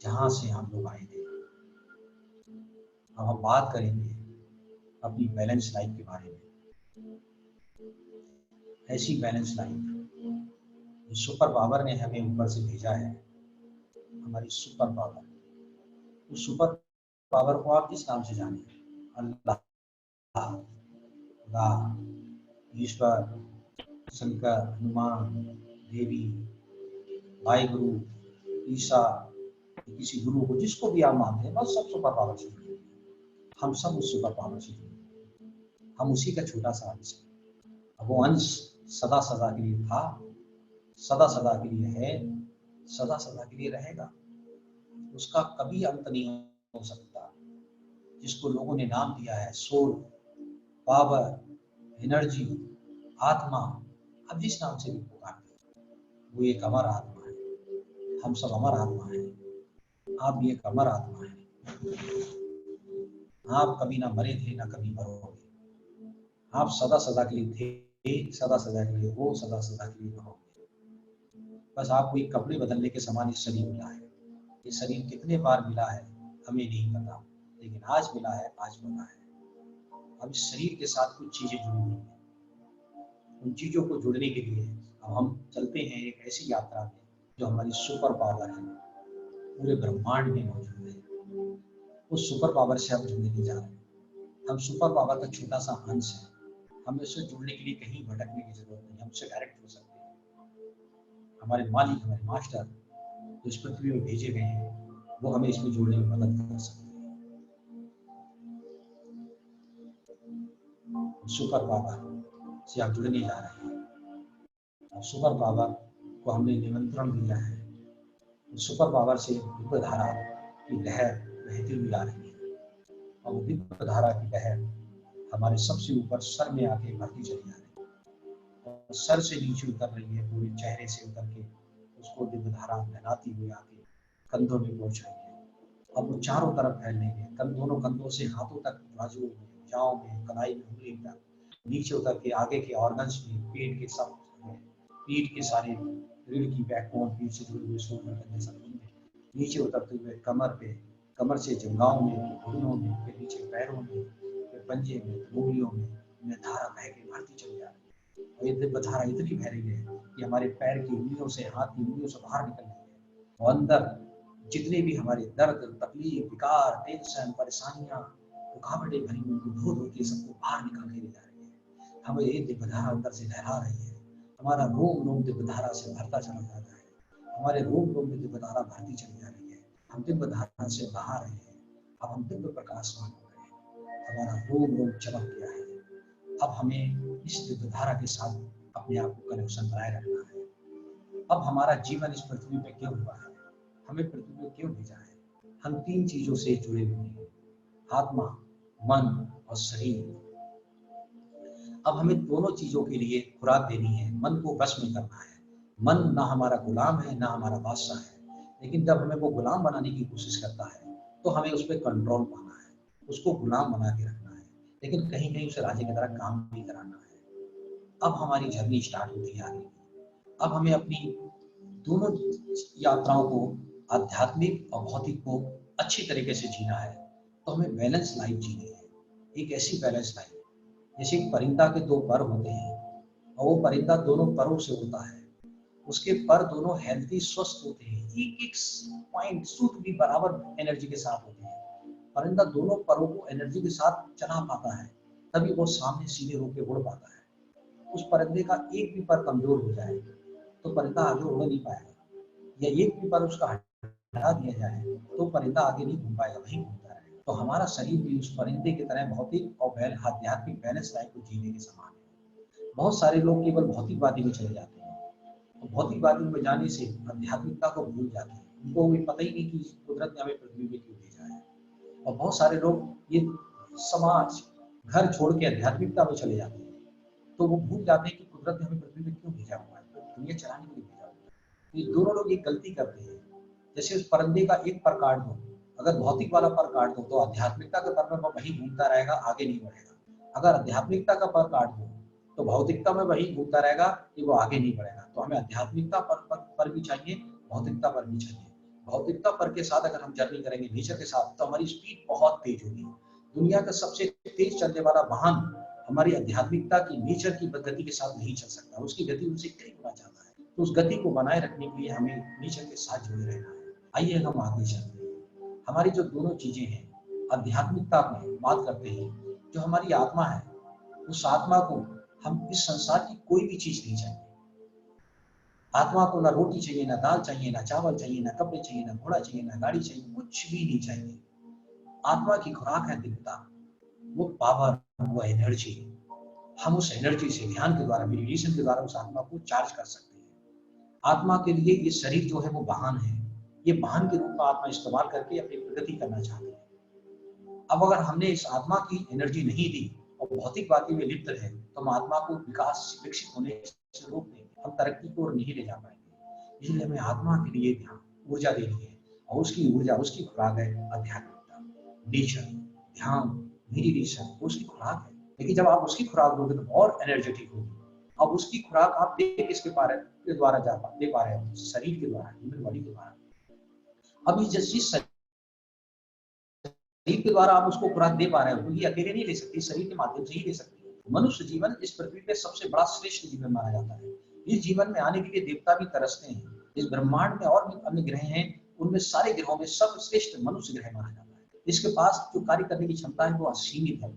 जहाँ से हम लोग आए थे। अब हम बात करेंगे अपनी बैलेंस लाइफ के बारे में। ऐसी बैलेंस लाइफ जो सुपर पावर ने हमें ऊपर से भेजा है, हमारी सुपर पावर। उस सुपर पावर को आप जिस नाम से जाने, अल्लाह, खुदा, ईश्वर, शंकर, हनुमान, देवी, वाहिगुरु, ईसा, किसी गुरु को, जिसको भी आप मानते हैं, बस सब सुपर पावर से जुड़े। हम सब उस सुपर पावर से जुड़े, हम उसी का छोटा सा अंश है। अब वो अंश सदा सदा के लिए था, सदा सदा के लिए है, सदा सदा के लिए रहेगा। उसका कभी अंत नहीं हो सकता। जिसको लोगों ने नाम दिया है सोल, पावर, एनर्जी, आत्मा, अब जिस नाम से भी पुकारते हैं, वो एक अमर आत्मा है। हम सब अमर आत्मा है। आप भी एक अमर आत्मा है। आप कभी ना मरे थे, ना कभी मरोगे। आप सदा सदा के लिए थे, सदा सदा के लिए हो, सदा सदा के लिए रहोगे। बस आपको एक कपड़े बदलने के समान इस शरीर मिला है। ये शरीर कितने बार मिला है हमें नहीं पता, लेकिन आज मिला है, आज पता है। अब इस शरीर के साथ कुछ चीजें जुड़ी हुई हैं। उन चीजों को जुड़ने के लिए अब हम चलते हैं एक ऐसी यात्रा में जो हमारी सुपर पावर है, पूरे ब्रह्मांड में मौजूद है। उस सुपर पावर से हम जुड़ने नहीं जा रहे। हम सुपर पावर का छोटा सा अंश है। हमें उससे जुड़ने के लिए कहीं भटकने की जरूरत नहीं, हम उससे डायरेक्ट हो सकते हैं। हमारे मालिक, हमारे मास्टर जो इस पृथ्वी में भेजे गए हैं, वो हमें इसमें जुड़ने में मदद कर सकते हैं। सुपर पावर से आप जुड़ने जा रहे हैं। और सुपर पावर को हमने निमंत्रण दिया है। सुपर पावर से दिव्य धारा की लहर बहती हुई आ रही है और वो दिव्य धारा की लहर हमारे सबसे ऊपर सर में आके भरती चली आ रही है और सर से नीचे उतर रही है, पूरे चेहरे से उतर के उसको दिव्य धारा फैलाती हुई आके कंधों में पहुंच रही है। अब वो चारों तरफ फैलेंगे, दोनों कंधों से हाथों तक, बाजू में, भुजाओं में, कलाई में, उंगली तक, नीचे उतर के आगे के ऑर्गन्स में, पेट के सब में, पीठ के सारे, रीढ़ की बैकबोन, पीठ से जुड़े हुए शोल्डर करने सब में, नीचे उतरते हुए कमर पे, कमर से जंघाओं में, घुटनों में, फिर नीचे पैरों में, फिर पंजे में, उंगलियों में धारा बह के भरती चली जा रही है। और ये दिव्य धारा इतनी बह रही है कि हमारे पैर की उंगलियों से, हाथ की उंगलियों से बाहर निकल रही है और अंदर जितने भी हमारे दर्द, तकलीफ, विकार, टेंशन, परेशानियां, रुकावटें भरी उनको धो धो के सबको बाहर निकाल के ले जा रही है। हमें ये दिव्य धारा अंदर से लहरा रही है। हमारा रोम रोम दिव्य धारा से भरता चला जा रहा है। हमारे रोम रोम में दिव्य धारा भरती चली जा रही है। हम दिव्य धारा से बाहर रहे हैं। अब हम दिव्य प्रकाशमान हो रहे हैं। हमारा रोम रोम चमक गया है। अब हमें इस दिव्य धारा के साथ अपने आप को कनेक्शन बनाए रखना है। अब हमारा जीवन इस पृथ्वी पे क्यों हुआ है, हमें पृथ्वी पे क्यों भेजा है? हम तीन चीजों से जुड़े हुए हैं, आत्मा, मन और शरीर। अब हमें दोनों चीजों के लिए खुराक देनी है, मन को वश में करना है। मन ना हमारा गुलाम है, ना हमारा बादशाह है, लेकिन जब हमें वो गुलाम बनाने की कोशिश करता है तो हमें उस पर कंट्रोल पाना है, उसको गुलाम बना के रखना है, लेकिन कहीं कहीं उसे राजे की तरह काम भी कराना है। अब हमारी जर्नी स्टार्ट होती है आगे। अब हमें अपनी दोनों यात्राओं को, आध्यात्मिक और भौतिक को अच्छी तरीके से जीना है। तो हमें बैलेंस लाइफ जीनी है, एक ऐसी बैलेंस लाइफ जैसे एक परिंदा के दो पर होते हैं और वो परिंदा दोनों परों से उड़ता है, उसके पर दोनों हेल्थी, स्वस्थ होते हैं, एक एक पॉइंट सूट भी बराबर एनर्जी के साथ होते हैं। परिंदा दोनों परों को एनर्जी के साथ चला पाता है, तभी वो सामने सीधे होकर उड़ पाता है। उस परिंदे का एक भी पर कमजोर हो जाए तो परिंदा आगे उड़ नहीं पाएगा, या एक भी पर उसका हटा दिया जाए तो परिंदा आगे नहीं घूम पाएगा, वहीं घूमता रहेगा। तो हमारा शरीर भी उस परिंदे की तरह भौतिक और आध्यात्मिक बैलेंस लाइफ को जीने के समान है। बहुत सारे लोग केवल भौतिकवादी में चले जाते हैं और भौतिकवादी में जाने से आध्यात्मिकता को भूल जाते हैं। उनको भी पता ही नहीं कि कुदरत ने हमें पृथ्वी में क्यों भेजा है। और बहुत सारे लोग ये समाज घर छोड़ के आध्यात्मिकता में चले जाते हैं, तो वो भूल जाते हैं कि कुदरत ने हमें पृथ्वी में क्यों भेजा हुआ है, तो दुनिया चलाने के लिए भेजा हुआ है। ये दोनों लोग एक गलती करते हैं। जैसे उस परिंदे का एक पर काट दो, अगर भौतिक वाला पर काट दो तो आध्यात्मिकता के पर में वो वही घूमता रहेगा, आगे नहीं बढ़ेगा। अगर आध्यात्मिकता का पर काट दो तो भौतिकता में वही घूमता रहेगा कि वो आगे नहीं बढ़ेगा। तो हमें आध्यात्मिकता पर भी चाहिए, भौतिकता पर भी चाहिए। भौतिकता पर के साथ अगर हम जर्नी करेंगे नेचर के साथ तो हमारी स्पीड बहुत तेज होगी। दुनिया का सबसे तेज चलने वाला वाहन हमारी आध्यात्मिकता की नेचर की गति के साथ नहीं चल सकता, उसकी गति उनसे कई गुना ज्यादा है। तो उस गति को बनाए रखने के लिए हमें नेचर के साथ जुड़े रहना है। आइए हम आगे चलते हैं। हमारी जो दोनों चीजें हैं, आध्यात्मिकता में बात करते हैं, जो हमारी आत्मा है, उस आत्मा को हम इस संसार की कोई भी चीज नहीं चाहिए। आत्मा को ना रोटी चाहिए, ना दाल चाहिए, ना चावल चाहिए, ना कपड़े चाहिए, ना घोड़ा चाहिए, ना गाड़ी चाहिए, कुछ भी नहीं चाहिए। आत्मा की खुराक है दिव्यता, वो पावर, वो एनर्जी। हम उस एनर्जी से ध्यान के द्वारा, मेडिटेशन के द्वारा उस आत्मा को चार्ज कर सकते हैं। आत्मा के लिए ये शरीर जो है वो वाहन है। ये वाहन के रूप में आत्मा इस्तेमाल करके अपनी प्रगति करना चाहती है। अब अगर हमने इस आत्मा की एनर्जी नहीं दी और भौतिकवादी में लिप्त रहे तो हम आत्मा को विकास विकसित होने से रोक देंगे, हम तरक्की की ओर नहीं ले जा पाएंगे। इसलिए हमें आत्मा के लिए ध्यान, ऊर्जा देनी है और उसकी ऊर्जा, उसकी खुराक है आध्यात्मिकता, नेचर, ध्यान, मेडिटेशन, उसकी खुराक है। लेकिन जब आप उसकी खुराक दोगे तो और एनर्जेटिक होगी। अब उसकी खुराक आप दे किसके के द्वारा दे पा रहे हो? शरीर के द्वारा, ह्यूमन बॉडी के द्वारा। अब जिस शरीर के द्वारा आप उसको खुराक दे पा रहे हो तो ये अकेले नहीं ले सकती, शरीर के माध्यम से ही ले सकती है। मनुष्य जीवन इस पृथ्वी पे सबसे बड़ा श्रेष्ठ जीवन माना जाता है। इस जीवन में आने के लिए देवता भी तरसते हैं। इस ब्रह्मांड में और भी अन्य ग्रह हैं, उनमें सारे ग्रहों में सर्वश्रेष्ठ मनुष्य ग्रह माना जाता है। इसके पास जो कार्य करने की क्षमता है वो असीमित है।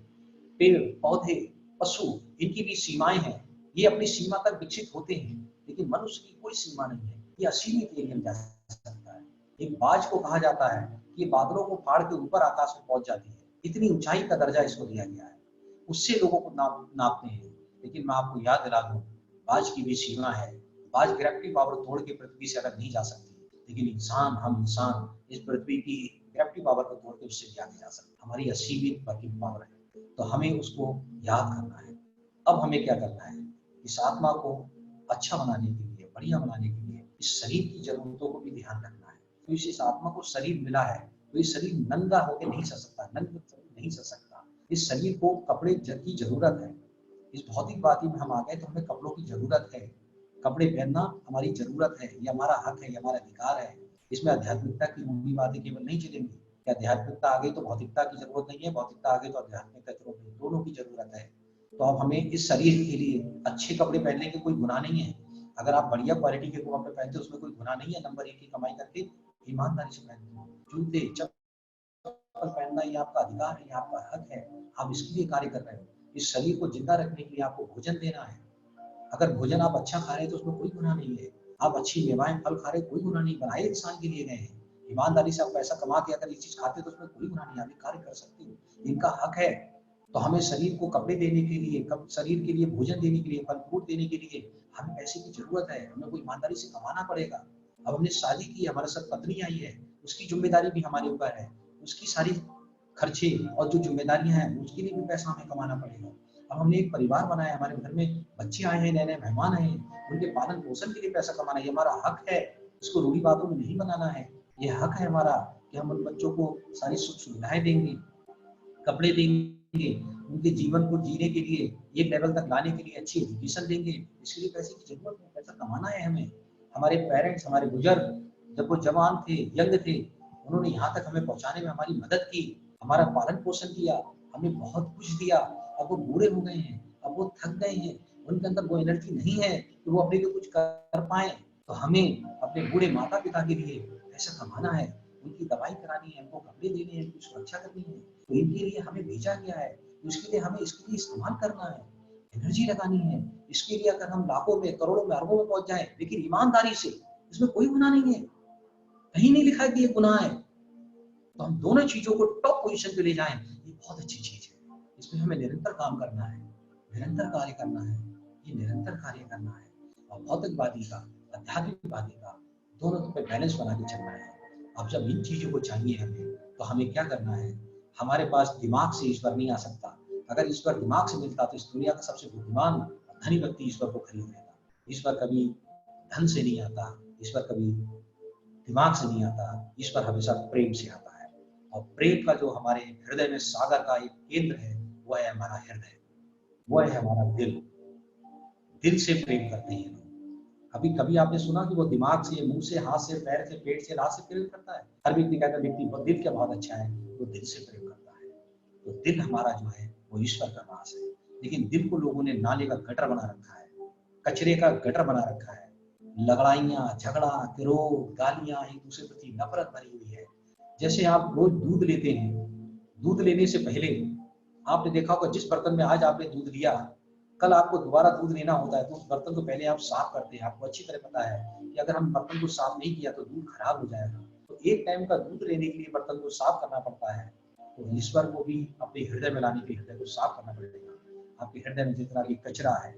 पेड़ पौधे, पशु, इनकी भी सीमाएं हैं। ये अपनी सीमा तक विकसित होते हैं, लेकिन मनुष्य की कोई सीमा नहीं है, ये असीमित एरिया में जा सकता है। एक बाज को कहा जाता है कि बादलों को फाड़ के ऊपर आकाश में पहुंच जाती है, इतनी ऊंचाई का दर्जा इसको दिया गया है। उससे लोगों को नापते हैं। लेकिन मैं आपको याद दिला दूं, बाज की भी सीमा है। बाज ग्रेविटी पावर तोड़ के पृथ्वी से अलग नहीं जा सकती, लेकिन इंसान, हम इंसान इस पृथ्वी की ग्रेविटी पावर को तोड़ के उससे भी आगे जा सकते। हमारी असीमित वर्किंग पावर है, तो हमें उसको याद करना है। अब हमें क्या करना है? इस आत्मा को अच्छा बनाने के लिए, बढ़िया बनाने के लिए इस शरीर की जरूरतों को भी ध्यान रखना है। तो इस आत्मा को शरीर मिला है, तो ये शरीर नंगा होकर नहीं चल सकता, नंगा नहीं चल सकता। इस शरीर को कपड़े की जरूरत है। इस भौतिकवादी में हम आ गए तो हमें कपड़ों की जरूरत है। कपड़े पहनना हमारी जरूरत है, ये हमारा हक है, ये हमारा अधिकार है। इसमें आध्यात्मिकता की रूढ़ी बातें केवल नहीं चलेंगी कि आध्यात्मिकता आ गई तो भौतिकता की जरूरत नहीं है, भौतिकता आ गई तो आध्यात्मिकता की जरूरत नहीं, दोनों की जरूरत है। तो अब हमें इस शरीर के लिए अच्छे कपड़े पहनने के कोई गुनाह नहीं है। अगर आप बढ़िया क्वालिटी के कपड़े पहनते हो उसमें कोई गुनाह नहीं है। नंबर 1 की कमाई करके ईमानदारी से पहनते हो। जूते चप्पल पहनना ये आपका अधिकार है, ये आपका हक है। आप इसके लिए कार्य कर रहे हो। इस शरीर को जिंदा रखने के लिए आपको भोजन देना है। अगर भोजन आप अच्छा खा रहे हैं तो उसमें कोई गुनाह नहीं है। आप अच्छी मेवाएं फल खा रहे, कोई गुनाह नहीं, बनाए इंसान के लिए गए हैं। ईमानदारी से आप पैसा कमा के अगर ये चीज खाते तो उसमें कोई गुनाह नहीं, आप ये कार्य कर सकते हो, इनका हक है। तो हमें शरीर को कपड़े देने के लिए, शरीर के लिए भोजन देने के लिए, फल फ्रूट देने के लिए हमें पैसे की जरूरत है। हमें कोई ईमानदारी से कमाना पड़ेगा। अब हमने शादी की, हमारे साथ पत्नी आई है, उसकी जिम्मेदारी भी हमारे ऊपर है। उसकी सारी खर्चे और जो जिम्मेदारियां हैं उसके लिए भी पैसा हमें कमाना पड़ेगा। अब हमने एक परिवार बनाया, हमारे घर में बच्चे आए हैं, नए नए मेहमान आए हैं, उनके पालन पोषण के लिए पैसा कमाना ये हमारा हक है। इसको रूढ़ी बातों में नहीं बनाना है। ये हक है हमारा कि हम उन बच्चों को सारी सुख सुविधाएं देंगे, कपड़े देंगे, उनके जीवन को जीने के लिए एक लेवल तक लाने के लिए अच्छी एजुकेशन देंगे। इसके लिए पैसे की जरूरत है, पैसा कमाना है हमें। हमारे पेरेंट्स, हमारे बुजुर्ग जब वो जवान थे, यंग थे, उन्होंने यहाँ तक हमें पहुंचाने में हमारी मदद की, हमारा पालन पोषण किया, हमें बहुत कुछ दिया। अब वो बूढ़े हो गए हैं, अब वो थक गए हैं, उनके अंदर वो एनर्जी नहीं है कि वो अपने लिए कुछ कर पाए। तो हमें अपने बूढ़े माता पिता के लिए पैसा कमाना है, उनकी दवाई करानी है, उनको कपड़े देने हैं, उनकी सुरक्षा करनी है। तो इनके लिए हमें भेजा गया है, तो इसके लिए हमें इसके लिए इस्तेमाल करना है, एनर्जी लगानी है। इसके लिए अगर हम लाखों में, करोड़ों में, अरबों में पहुंच जाए, लेकिन ईमानदारी से, इसमें कोई गुनाह नहीं है। कहीं नहीं लिखा है कि ये गुनाह है। तो हम दोनों चीजों को टॉप पोजीशन पे ले जाएं, ये बहुत अच्छी चीज है। इसमें हमें निरंतर काम करना है, निरंतर कार्य करना है, ये निरंतर कार्य करना है। और भौतिकवादी का, आध्यात्मिकवादी का, दोनों पे बैलेंस बना के चलना है। अब जब इन चीजों को चाहिए हमें, तो हमें क्या करना है? हमारे पास दिमाग से ईश्वर नहीं आ सकता। अगर ईश्वर दिमाग से मिलता तो इस दुनिया का सबसे बुद्धिमान धनी व्यक्ति ईश्वर को खरीद लेता। ईश्वर कभी धन से नहीं आता, ईश्वर कभी दिमाग से नहीं आता, ईश्वर हमेशा प्रेम से आता है। और प्रेम का जो हमारे हृदय में सागर का एक केंद्र है, वो है हमारा हृदय, वो है हमारा दिल। दिल से प्रेम करते हैं लोग। अभी कभी आपने सुना कि वो दिमाग से, मुंह से, हाथ से, पैर से, पेट से, रात से प्रेम करता है? हर व्यक्ति कहता है व्यक्ति दिल क्या बहुत अच्छा है, वो दिल से प्रेम करता है। तो दिल हमारा जो है वो ईश्वर का वास है। लेकिन दिल को लोगों ने नाले का गटर बना रखा है, कचरे का गटर बना रखा है। लड़ाइयाँ, झगड़ा, क्रोध, गालियाँ, एक दूसरे के प्रति नफरत भरी हुई है। जैसे आप रोज दूध लेते हैं, दूध लेने से पहले आपने देखा होगा जिस बर्तन में आज आपने दूध लिया, कल आपको दोबारा दूध लेना होता है तो उस बर्तन को पहले आप साफ करते हैं। आपको अच्छी तरह पता है कि अगर हम बर्तन को साफ नहीं किया तो दूध खराब हो जाएगा। तो एक टाइम का दूध लेने के लिए बर्तन को साफ करना पड़ता है। तो ईश्वर को भी अपने हृदय में लाने के लिए हृदय को साफ करना पड़ेगा। आपके हृदय में जितना भी कचरा है,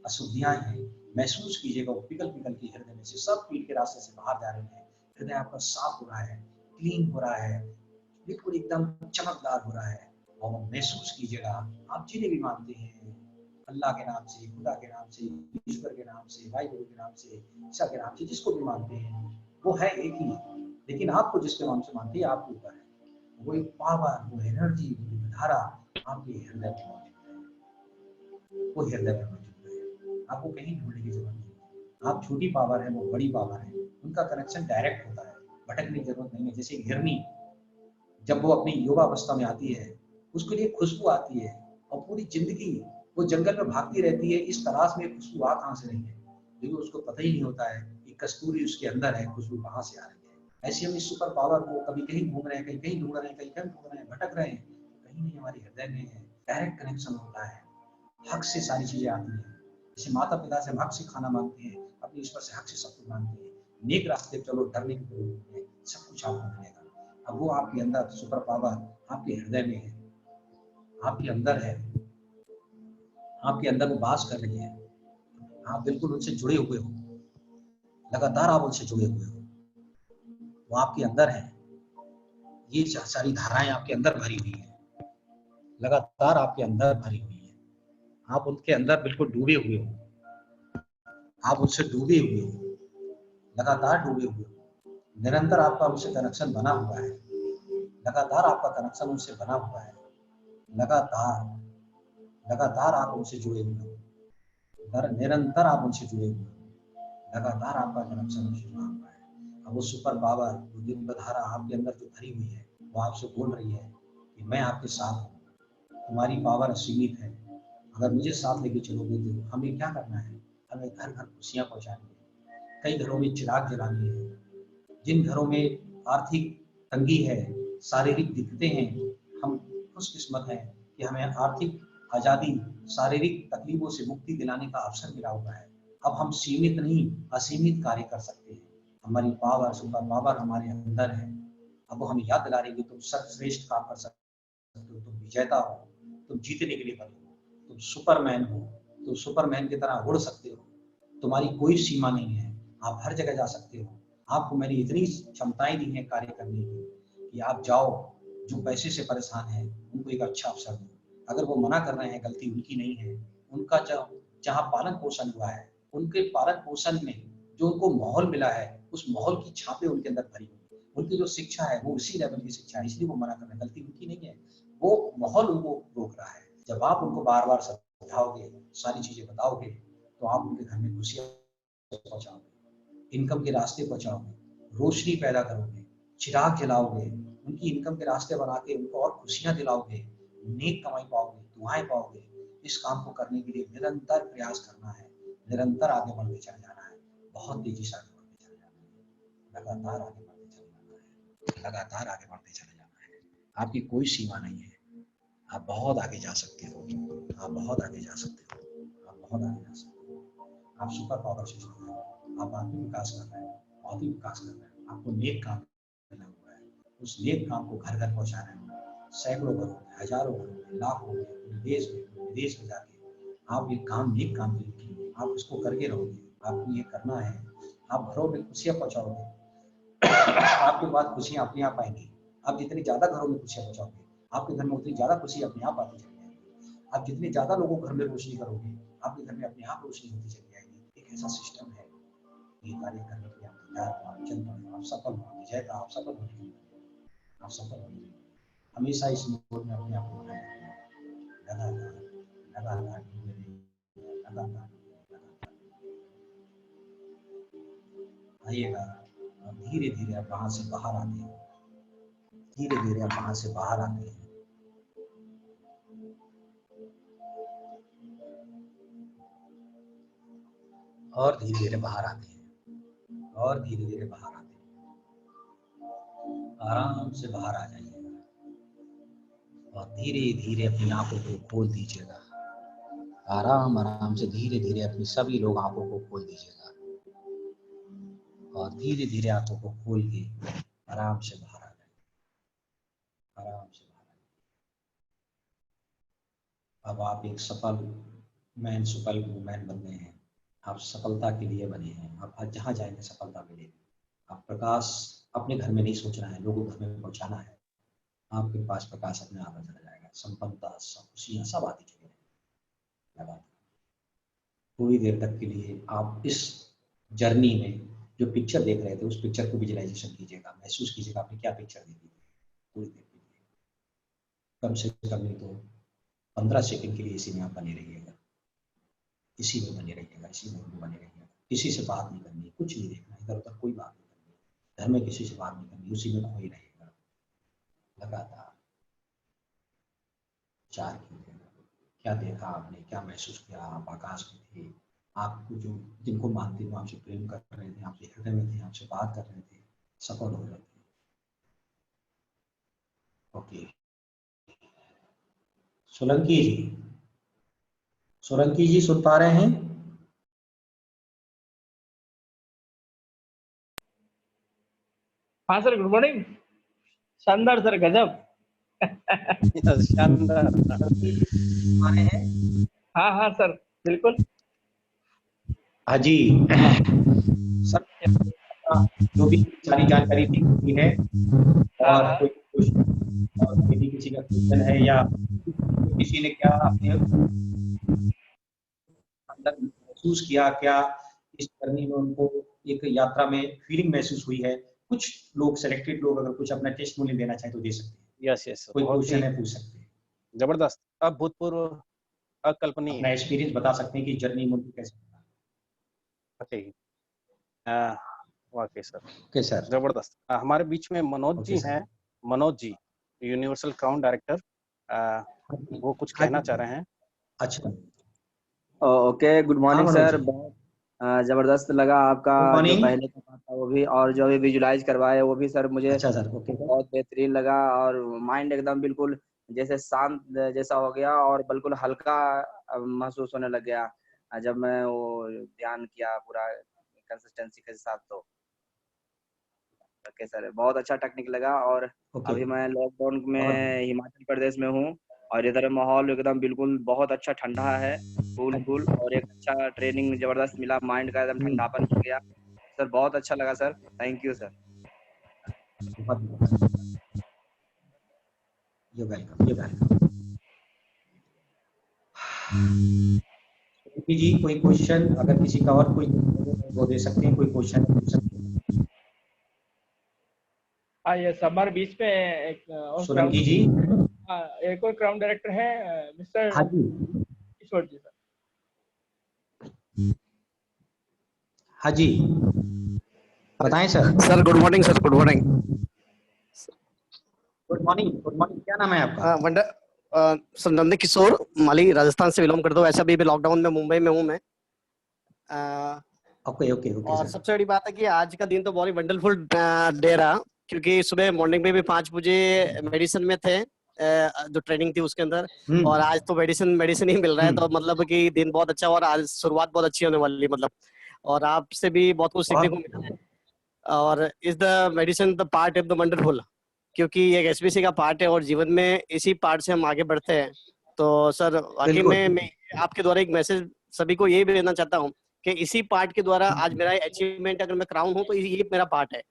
अशुद्धियां हैं, महसूस कीजिएगा वो पिघल पिघल के हृदय में से सब पीठ के रास्ते से बाहर जा रहे हैं। हृदय आपका साफ हो रहा है, क्लीन हो रहा है, बिल्कुल एकदम चमकदार हो रहा है। और महसूस कीजिएगा, आप जिन्हें भी मानते हैं, अल्लाह के नाम से, खुदा के नाम से, ईश्वर के नाम से, भाई गुरु के नाम से, ईसा के नाम से, जिसको भी मानते हैं, वो है एक ही। लेकिन आपको जिसके नाम से मानते हैं आपके ऊपर है। वो एक पावर, वो एनर्जी, वो धारा आपके हृदय में मौजूद है, वो हृदय में मौजूद है। आपको कहीं ढूंढने की जरूरत नहीं। आप छोटी पावर है, वो बड़ी पावर है, उनका कनेक्शन डायरेक्ट होता है, भटकने की जरूरत नहीं है। जैसे हिरनी जब वो अपनी युवावस्था में आती है, उसके लिए खुशबू आती है, और पूरी जिंदगी वो जंगल में भागती रहती है इस तलाश में खुशबू आ कहाँ से रही है। लेकिन उसको पता ही नहीं होता है कि कस्तूरी उसके अंदर है, खुशबू कहाँ से आ रही है। ऐसे हम इस सुपर पावर को कभी कहीं घूम रहे हैं, कहीं कहीं ढूंढ रहे हैं, कहीं कहीं ढूंढ रहे हैं, भटक रहे हैं, कहीं नहीं हमारे हृदय में है। डायरेक्ट कनेक्शन होता है, हक से सारी चीजें आती हैं। जैसे माता पिता से हम हक से खाना मांगते हैं, अपने ईश्वर से हक से सब कुछ मांगते हैं। नेक रास्ते चलो, डरने की जरूरत नहीं है, सब कुछ आपको मिलेगा। अब वो आपके अंदर सुपर पावर आपके हृदय में है, आपके अंदर है, आपके अंदर वो वास कर रही है। आप बिल्कुल उनसे जुड़े हुए हो, लगातार आप उनसे जुड़े हुए हो, वो आपके अंदर है। ये सारी धाराएं आपके अंदर भरी हुई है, लगातार आपके अंदर भरी हुई है। आप उनके अंदर बिल्कुल डूबे हुए हो, आप उनसे डूबे हुए हो, लगातार डूबे हुए हो। निरंतर आपका उनसे कनेक्शन बना हुआ है, लगातार आपका कनेक्शन उनसे बना हुआ है, लगातार लगातार आप उनसे जुड़े हुए हो, निरंतर आप उनसे जुड़े हुए हो, लगातार आपका कनेक्शन उनसे जुड़ा हुआ है। अब वो सुपर पावर, वो दिव्य धारा आपके अंदर जो भरी हुई है, वो आपसे बोल रही है कि मैं आपके साथ हूँ, तुम्हारी पावर असीमित है, अगर मुझे साथ लेके चलोगे तो हमें क्या करना है? हमें घर घर खुशियां पहुंचानी है, कई घरों में चिराग जलाने हैं। जिन घरों में आर्थिक तंगी है, शारीरिक दिक्कतें हैं, हम खुशकिस्मत हैं कि हमें आर्थिक आज़ादी, शारीरिक तकलीफों से मुक्ति दिलाने का अवसर मिला हुआ है। अब हम सीमित नहीं, असीमित कार्य कर सकते हैं। हमारी पावर, सुपर पावर हमारे अंदर है। अब वो हमें याद दिला रही है कि तुम सर्वश्रेष्ठ काम कर सकते हो, तुम विजेता हो, तुम जीतने के लिए बने हो, तुम सुपरमैन हो, तुम सुपरमैन की तरह उड़ सकते हो, तुम्हारी कोई सीमा नहीं है, आप हर जगह जा सकते हो। आपको मैंने इतनी क्षमताएं दी हैं कार्य करने की कि आप जाओ, जो पैसे से परेशान है उनको एक अच्छा अवसर दो। अगर वो मना कर रहे हैं, गलती उनकी नहीं है, उनका जहाँ पालन पोषण हुआ है, उनके पालन पोषण में जो उनको माहौल मिला है, उस माहौल की छापें उनके अंदर भरी हुई। उनकी जो शिक्षा है वो उसी लेवल की शिक्षा है, इसलिए वो मना कर रहे हैं, गलती उनकी नहीं है, वो माहौल उनको रोक रहा है। जब आप उनको बार बार समझाओगे, सारी चीजें बताओगे, तो आप उनके घर में खुशियां पहुंचाओगे, इनकम के रास्ते पहुंचाओगे, रोशनी पैदा करोगे, चिराग जलाओगे, उनकी इनकम के रास्ते बना के उनको और खुशियां दिलाओगे, नेक कमाई पाओगे, दुआएं पाओगे। इस काम को करने के लिए निरंतर प्रयास करना है, निरंतर आगे बढ़ते चले जाना है, बहुत तेजी से आगे बढ़ते चले जाना है, लगातार आगे बढ़ते चले जाना है, लगातार आगे बढ़ते चले जाना है। आपकी कोई सीमा नहीं है, आप बहुत आगे जा सकते हो, आप बहुत आगे जा सकते हो, आप बहुत आगे जा सकते हो। आप सुपर पावर से जुड़ रहे हो, आप आत्मिक विकास कर रहे हो, भौतिक विकास कर रहे हो, आपको नेक काम करना हुआ है, उस नेक काम को घर घर पहुंचा रहे हैं। सैकड़ों घरों में, हजारों घरों में, लाखों में, पूरे देश में, पूरे विदेश में जाके आप ये काम, नेक काम किए, आप इसको करके रहोगे, आपको ये करना है। आप घरों में खुशियां पहुंचाओगे, आपके पास खुशियां अपने आप आएंगी। आप जितनी ज्यादा घरों में खुशियां पहुंचाओगे, आपके घर में उतनी ज्यादा खुशी अपने आप आती चली जाएगी। आप जितने ज्यादा लोगों को घर में रोशनी करोगे, आपके घर में अपने आप रोशनी होती चली जाएगी। एक ऐसा सिस्टम है, ये कार्य करने के लिए आप तैयार हो, आप चल पड़े, आप सफल हो, विजय का आप सफल होने, आप सफल होंगे। हमेशा इस मोड में अपने आप को बनाए रखना, लगातार लगातार डूबे रहिए, लगातार आइएगा। और धीरे धीरे आप वहां से बाहर आते हैं, धीरे धीरे आप वहां से बाहर आते हैं। और धीरे धीरे बाहर आते हैं, और धीरे धीरे बाहर आते हैं। आराम से बाहर आ जाइएगा और धीरे धीरे अपनी आंखों को खोल दीजिएगा। आराम आराम से धीरे धीरे अपनी सभी लोग आंखों को खोल दीजिएगा और धीरे धीरे आंखों को खोल के आराम से बाहर आ जाइए, आराम से बाहर आ जाइए। अब आप एक सफल मैन, सुपर वुमैन बन गए हैं। आप सफलता के लिए बने हैं। आप जहाँ जाएंगे सफलता मिलेगी। आप प्रकाश अपने घर में नहीं सोचना है, लोगों को घर में पहुंचाना है। आपके पास प्रकाश अपने आप नजर आ जाएगा। संपन्नता, खुशियां सब आती चली लगातार। थोड़ी देर तक के लिए आप इस जर्नी में जो पिक्चर देख रहे थे, उस पिक्चर को विजुअलाइजेशन कीजिएगा, महसूस कीजिएगा आपने क्या पिक्चर देखी थी। थोड़ी देर के लिए, कम से कम नहीं तो 15 सेकंड के लिए इसी में आप बने रहिएगा, इसी में बने रहिएगा, इसी में बने रहिएगा। किसी से बात नहीं करनी, कुछ नहीं देखना, इधर उधर कोई बात नहीं करनी, घर में किसी से बात नहीं करनी, उसी में खोई रहेगा। लगातार विचार कीजिएगा, क्या देखा आपने, क्या महसूस किया। आप आकाश में थे, आपको जो जिनको मानते हो आपसे प्रेम कर रहे थे, आपसे हृदय में थे, आपसे बात कर रहे थे, सफल हो रहे थे। ओके, सोलंकी जी, सोलंकी जी सुन पा रहे हैं? हाँ सर, गुड मॉर्निंग। शानदार सर, गजब। शानदार। आ रहे हैं? हाँ हाँ सर, बिल्कुल। हाँ जी सर, जो भी सारी जानकारी दी है और कोई यदि किसी का क्वेश्चन है या किसी ने क्या अपने अंदर महसूस किया, क्या इस जर्नी में उनको एक यात्रा में फीलिंग महसूस हुई है। कुछ लोग, सेलेक्टेड लोग अगर कुछ अपना टेस्टिमोनियल देना चाहे तो दे सकते हैं। यस यस, कोई बहुत क्वेश्चन ही है पूछ सकते हैं, जबरदस्त, अभूतपूर्व, अकल्पनीय। अपना एक्सपीरियंस बता सकते हैं कि जर्नी में उनको कैसे लगा। वाकई सर, ओके सर, जबरदस्त। हमारे बीच में मनोज ओके जी सर। हैं, Manoj ji, universal crown director, वो कुछ कहना चाह रहे हैं। अच्छा, ओके, गुड हाँ मॉर्निंग मनोज सर। जी, बहुत जबरदस्त लगा आपका गुड जो मॉर्निंग। पहले का था वो भी, और जो अभी विजुलाइज करवाए वो भी सर मुझे अच्छा सर, ओके सर। बहुत बेहतरीन लगा। और माइंड एकदम बिल्कुल जैसे शांत जैसा हो गया और बिल्कुल हल्का महसूस होने लग गया जब मैं वो ध्यान किया पूरा कंसिस्टेंसी के साथ। तो ओके सर, बहुत अच्छा टेक्निक लगा। और ओके, अभी मैं लॉकडाउन में बहुत बढ़िया। हिमाचल प्रदेश में हूँ और इधर माहौल एकदम बिल्कुल बहुत अच्छा ठंडा है, कूल और एक अच्छा ट्रेनिंग जबरदस्त मिला, माइंड का एकदम ठंडापन मिल गया सर। बहुत अच्छा लगा सर, थैंक यू सर। बहुत बहुत यू वेलकम, यू वेलकम। जी कोई क्वेश्चन, अगर किसी का और कोई वो दे सकते हैं, कोई क्वेश्चन पूछ सकते हैं। हाँ यस, हमारे बीच में एक और सोलंकी जी, एक और क्राउन डायरेक्टर है, मिस्टर हाँ जी, ईश्वर जी सर। हाँ जी, बताएं sir. Sir good morning sir, good morning. Good morning, good morning. क्या नाम है आपका? सर नंद किशोर, माली राजस्थान से बिलोंग करता हूँ। ऐसा भी लॉकडाउन में मुंबई में हूँ मैं। ओके ओके ओके और सर। सबसे बड़ी बात है कि आज का दिन तो बहुत ही वंडरफुल डे रहा, क्योंकि सुबह मॉर्निंग में भी 5 बजे मेडिसिन में थे, जो ट्रेनिंग थी उसके अंदर, और आज तो मेडिसिन ही मिल रहा है। तो मतलब कि दिन बहुत अच्छा, और आज शुरुआत बहुत अच्छी होने वाली, मतलब। और आपसे भी बहुत कुछ सीखने को मिला है। और is the medicine the part of the wonderful, क्योंकि ये एक एसबीसी का पार्ट है और जीवन में इसी पार्ट से हम आगे बढ़ते हैं। तो सर वाकई बिल्कुल। में मैं आपके द्वारा एक मैसेज सभी को यही भेजना चाहता हूँ कि इसी पार्ट के द्वारा आज मेरा अचीवमेंट, अगर मैं क्राउन हूँ तो ये मेरा पार्ट है,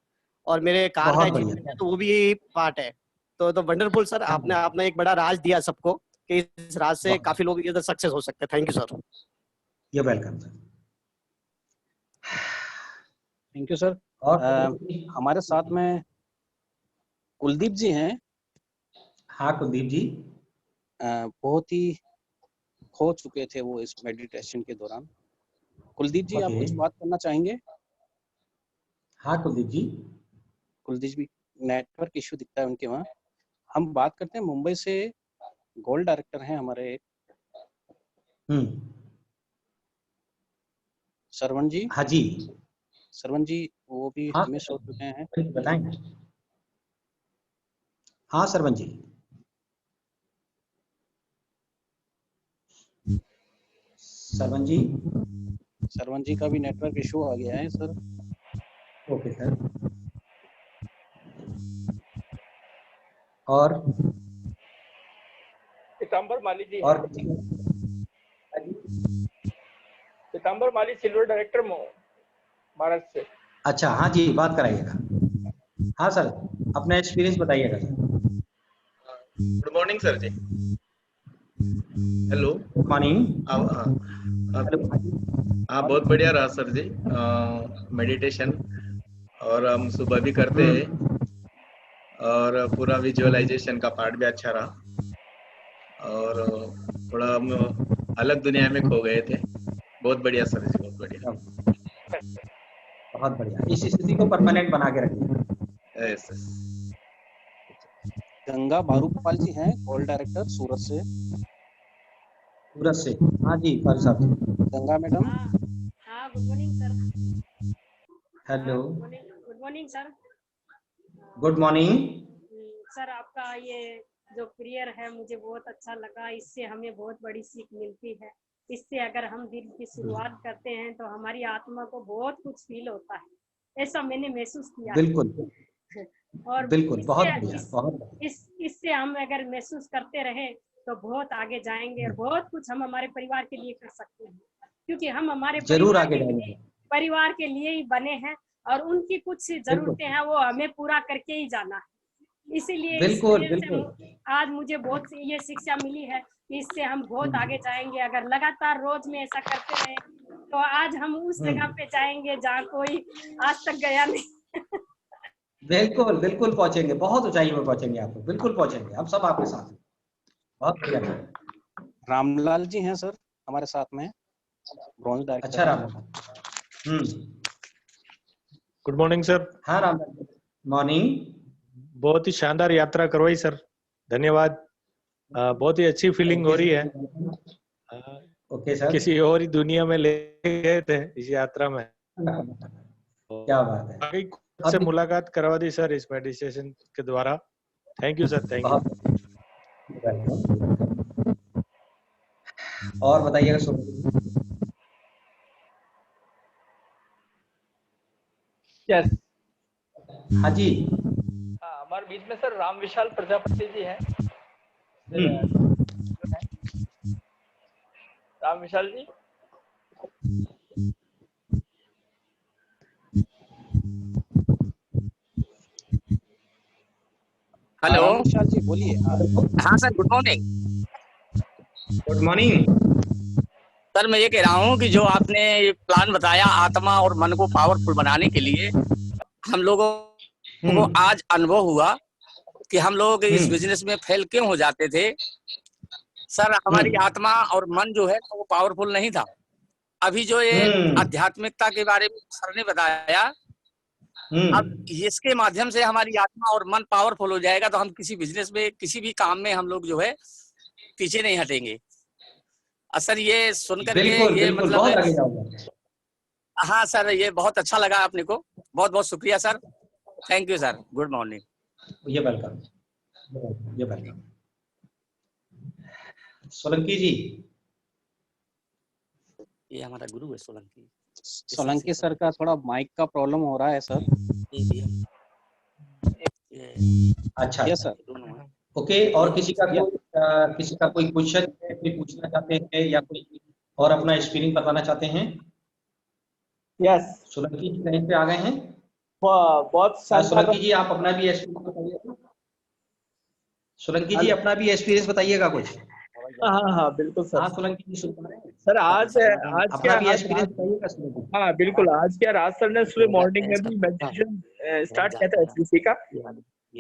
और मेरे कार का बहुत अचीवमेंट बढ़िया। है तो वो भी यही पार्ट है। तो वंडरफुल सर, आपने एक बड़ा राज दिया सबको कि इस राज से काफी लोग इधर सक्सेस हो सकते हैं। Thank you sir. ये welcome sir. Thank you sir. और हमारे साथ में कुलदीप जी हैं। हाँ कुलदीप जी। बहुत ही खो चुके थे वो इस मेडिटेशन के दौरान। कुलदीप जी, आप ओके। कुछ बात करना चाहेंगे? हाँ कुलदीप जी। कुलदीप जी, नेटवर्क इश्यू दिखता है उनके वहाँ। हम बात करते हैं मुंबई से, गोल्ड डायरेक्टर हैं हमारे सरवण जी। हाँ जी। सरवण जी, वो भी हाँ मिस हो चुके हैं। बताएं। हाँ सरवण जी। सरवण जी। सरवण जी का भी नेटवर्क इशू आ गया है सर। Okay sir. और पीताम्बर माली जी और हैं। पीताम्बर माली सिल्वर डायरेक्टर महाराष्ट्र से। अच्छा, हाँ जी, बात कराइएगा। हाँ सर, अपना एक्सपीरियंस बताइएगा सर। गुड मॉर्निंग सर जी। हेलो। Good morning. हाँ, बहुत बढ़िया रहा सर जी मेडिटेशन, और हम सुबह भी करते हैं, और पूरा विजुअलाइजेशन का पार्ट भी अच्छा रहा, और थोड़ा हम अलग दुनिया में खो गए थे। बहुत बढ़िया सर जी, बहुत बढ़िया। बहुत बढ़िया, इस स्थिति को परमानेंट बना के रखिए। Yes sir. गंगा बारूपाल जी हैं, गोल्ड डायरेक्टर सूरत से। सूरत से, हाँ जी फारूक साहब जी। गंगा मैडम। हाँ, good morning sir. Hello. Good morning sir. Good morning. Sir, आपका ये जो प्रेयर है मुझे बहुत अच्छा लगा। इससे हमें बहुत बड़ी सीख मिलती है। इससे अगर हम दिन की शुरुआत करते हैं तो हमारी आत्मा को बहुत कुछ फील होता है, ऐसा मैंने महसूस किया। बिल्कुल और बिल्कुल, बहुत बढ़िया, बहुत इससे हम अगर महसूस करते रहे तो बहुत आगे जाएंगे, और बहुत कुछ हम हमारे परिवार के लिए कर सकते हैं, क्योंकि हम हमारे जरूर आगे जाएंगे। परिवार के लिए ही बने हैं, और उनकी कुछ जरूरतें हैं वो हमें पूरा करके ही जाना है। इसीलिए बिल्कुल बिल्कुल। आज मुझे बहुत ये शिक्षा मिली है कि इससे हम बहुत आगे जाएंगे। अगर लगातार रोज में ऐसा करते रहे तो आज हम उस जगह पे जाएंगे जहाँ कोई आज तक गया नहीं। बिल्कुल बिल्कुल पहुंचेंगे, बहुत ऊंचाई में पहुंचेंगे, आप बिल्कुल पहुंचेंगे, हम सब आपके साथ हैं। बहुत बढ़िया। रामलाल जी हैं सर हमारे साथ में, ब्रॉन्ज डायरेक्टर। अच्छा रामलाल। Good morning sir. हाँ रामलाल, मॉर्निंग। बहुत ही शानदार यात्रा करवाई सर, धन्यवाद। बहुत ही अच्छी फीलिंग हो रही है। Okay sir. किसी और ही दुनिया में ले गए थे इस यात्रा में। क्या बात है। आगे से मुलाकात करवा दी सर इस मेडिटेशन के द्वारा। Thank you sir, thank you. और बताइएगा सर। यस। हाँ जी। हमारे बीच में सर राम विशाल प्रजापति जी हैं। राम विशाल जी। हेलो। राम विशाल जी बोलिए। हाँ sir, good morning. Good morning sir, मैं ये कह रहा हूँ कि जो आपने ये प्लान बताया आत्मा और मन को पावरफुल बनाने के लिए, हम लोगों को आज अनुभव हुआ कि हम लोग इस बिजनेस में फेल क्यों हो जाते थे। सर, हमारी आत्मा और मन जो है वो पावरफुल नहीं था। अभी जो ये आध्यात्मिकता के बारे में सर ने बताया, अब इसके माध्यम से हमारी आत्मा और मन पावरफुल हो जाएगा तो हम किसी बिजनेस में, किसी भी काम में हम लोग जो है पीछे नहीं हटेंगे। सर, ये सुनकर के ये मतलब है, हाँ सर, ये बहुत अच्छा लगा आपने को। बहुत बहुत शुक्रिया sir. Thank you sir. Good morning. ये वेलकम, ये वेलकम। सोलंकी जी, ये हमारा गुरु है सोलंकी। सोलंकी सर का थोड़ा माइक का प्रॉब्लम हो रहा है सर। अच्छा यस सर। ओके, और किसी का कोई क्वेश्चन है, कोई पूछना चाहते हैं या कोई और अपना एक्सपीरियंस बताना चाहते हैं? यस, सोलंकी जी कहीं पे आ गए हैं? बहुत शानदार। सोलंकी जी आप अपना भी एक्सपीरियंस बताइएगा। सोलंकी जी अपना भी एक्सपीरियंस बताइएगा कुछ। हाँ बिल्कुल सर। हाँ सोलंकी जी सर आज अपना क्या भी एक्सपीरियंस बताइएगा सोलंकी। हाँ बिल्कुल, आज क्या राज सर ने सुबह मॉर्निंग में भी मेडिटेशन स्टार्ट किया था एसबीसी का,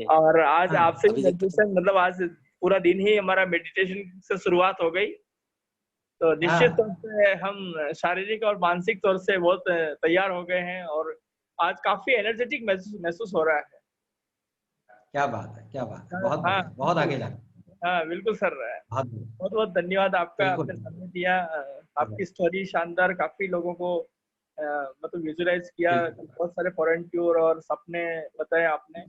और आज आपसे भी मेडिटेशन, मतलब आज पूरा दिन ही हमारा मेडिटेशन से शुरुआत हो गई। तो निश्चित तौर से हम शारीरिक और मानसिक तौर से बहुत तैयार हो गए हैं, और आज काफी एनर्जेटिक महसूस हो रहा है। क्या बात है, क्या बात है, बहुत बढ़िया, बहुत आगे जा। हाँ बिल्कुल सर, बहुत बहुत धन्यवाद आपका, आपने समय दिया। आपकी स्टोरी शानदार, काफी लोगों को मतलब विजुअलाइज किया, बहुत सारे फॉरेन टूर और सपने बताए आपने,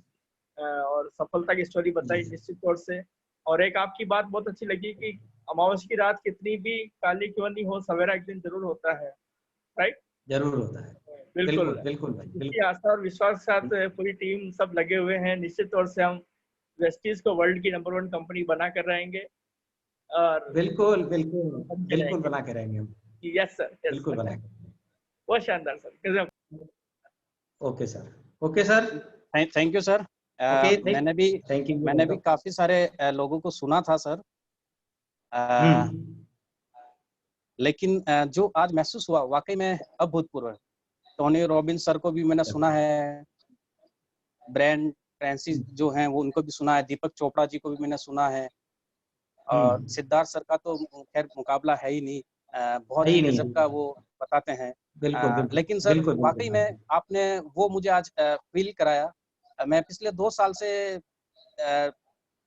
और सफलता की स्टोरी बताई निश्चित तौर से। और एक आपकी बात बहुत अच्छी लगी कि अमावस्या की रात कितनी भी काली क्यों नहीं हो, सवेरा एक दिन जरूर होता है, राइट? जरूर होता है। बिल्कुल बिल्कुल भाई, इसी आस्था और विश्वास के साथ पूरी टीम सब लगे हुए हैं। निश्चित तौर से हम वेस्टीज को वर्ल्ड की नंबर 1 कंपनी बना कर रहेंगे, और बिल्कुल बना के रहेंगे हम। यस सर, बिल्कुल बना के। बहुत शानदार sir. Okay sir, okay sir, thank you sir. मैंने भी काफी सारे लोगों को सुना था सर, लेकिन जो आज महसूस हुआ वाकई में अभूतपूर्व है। टोनी रॉबिन्स सर को भी मैंने सुना है, ब्रायन ट्रेसी जो हैं वो उनको भी सुना है, दीपक चोपड़ा जी को भी मैंने सुना है, और सिद्धार्थ सर का तो खैर मुकाबला है ही नहीं, बहुत ही गजब का वो बताते हैं। लेकिन सर वाकई में आपने वो मुझे आज फील कराया। मैं पिछले 2 साल से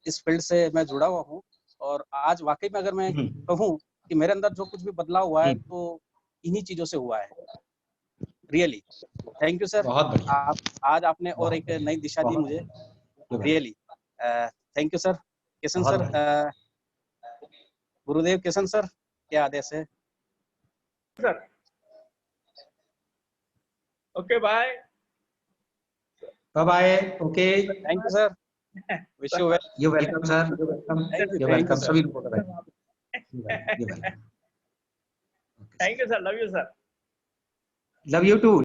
इस फील्ड से मैं जुड़ा हुआ हूँ, और आज वाकई में अगर मैं कहूँ कि मेरे अंदर जो कुछ भी बदलाव हुआ है तो इन्हीं चीजों से हुआ है। Really thank you sir. आप आज आपने और एक नई दिशा दी मुझे, really thank you sir. Kishan sir, Gurudev Kishan sir, क्या आदेश है sir? Okay bye bye. Okay, thank you sir. Wish you well. You welcome sir, you welcome सभी लोगों को। Thank you sir, love you sir. Love you to.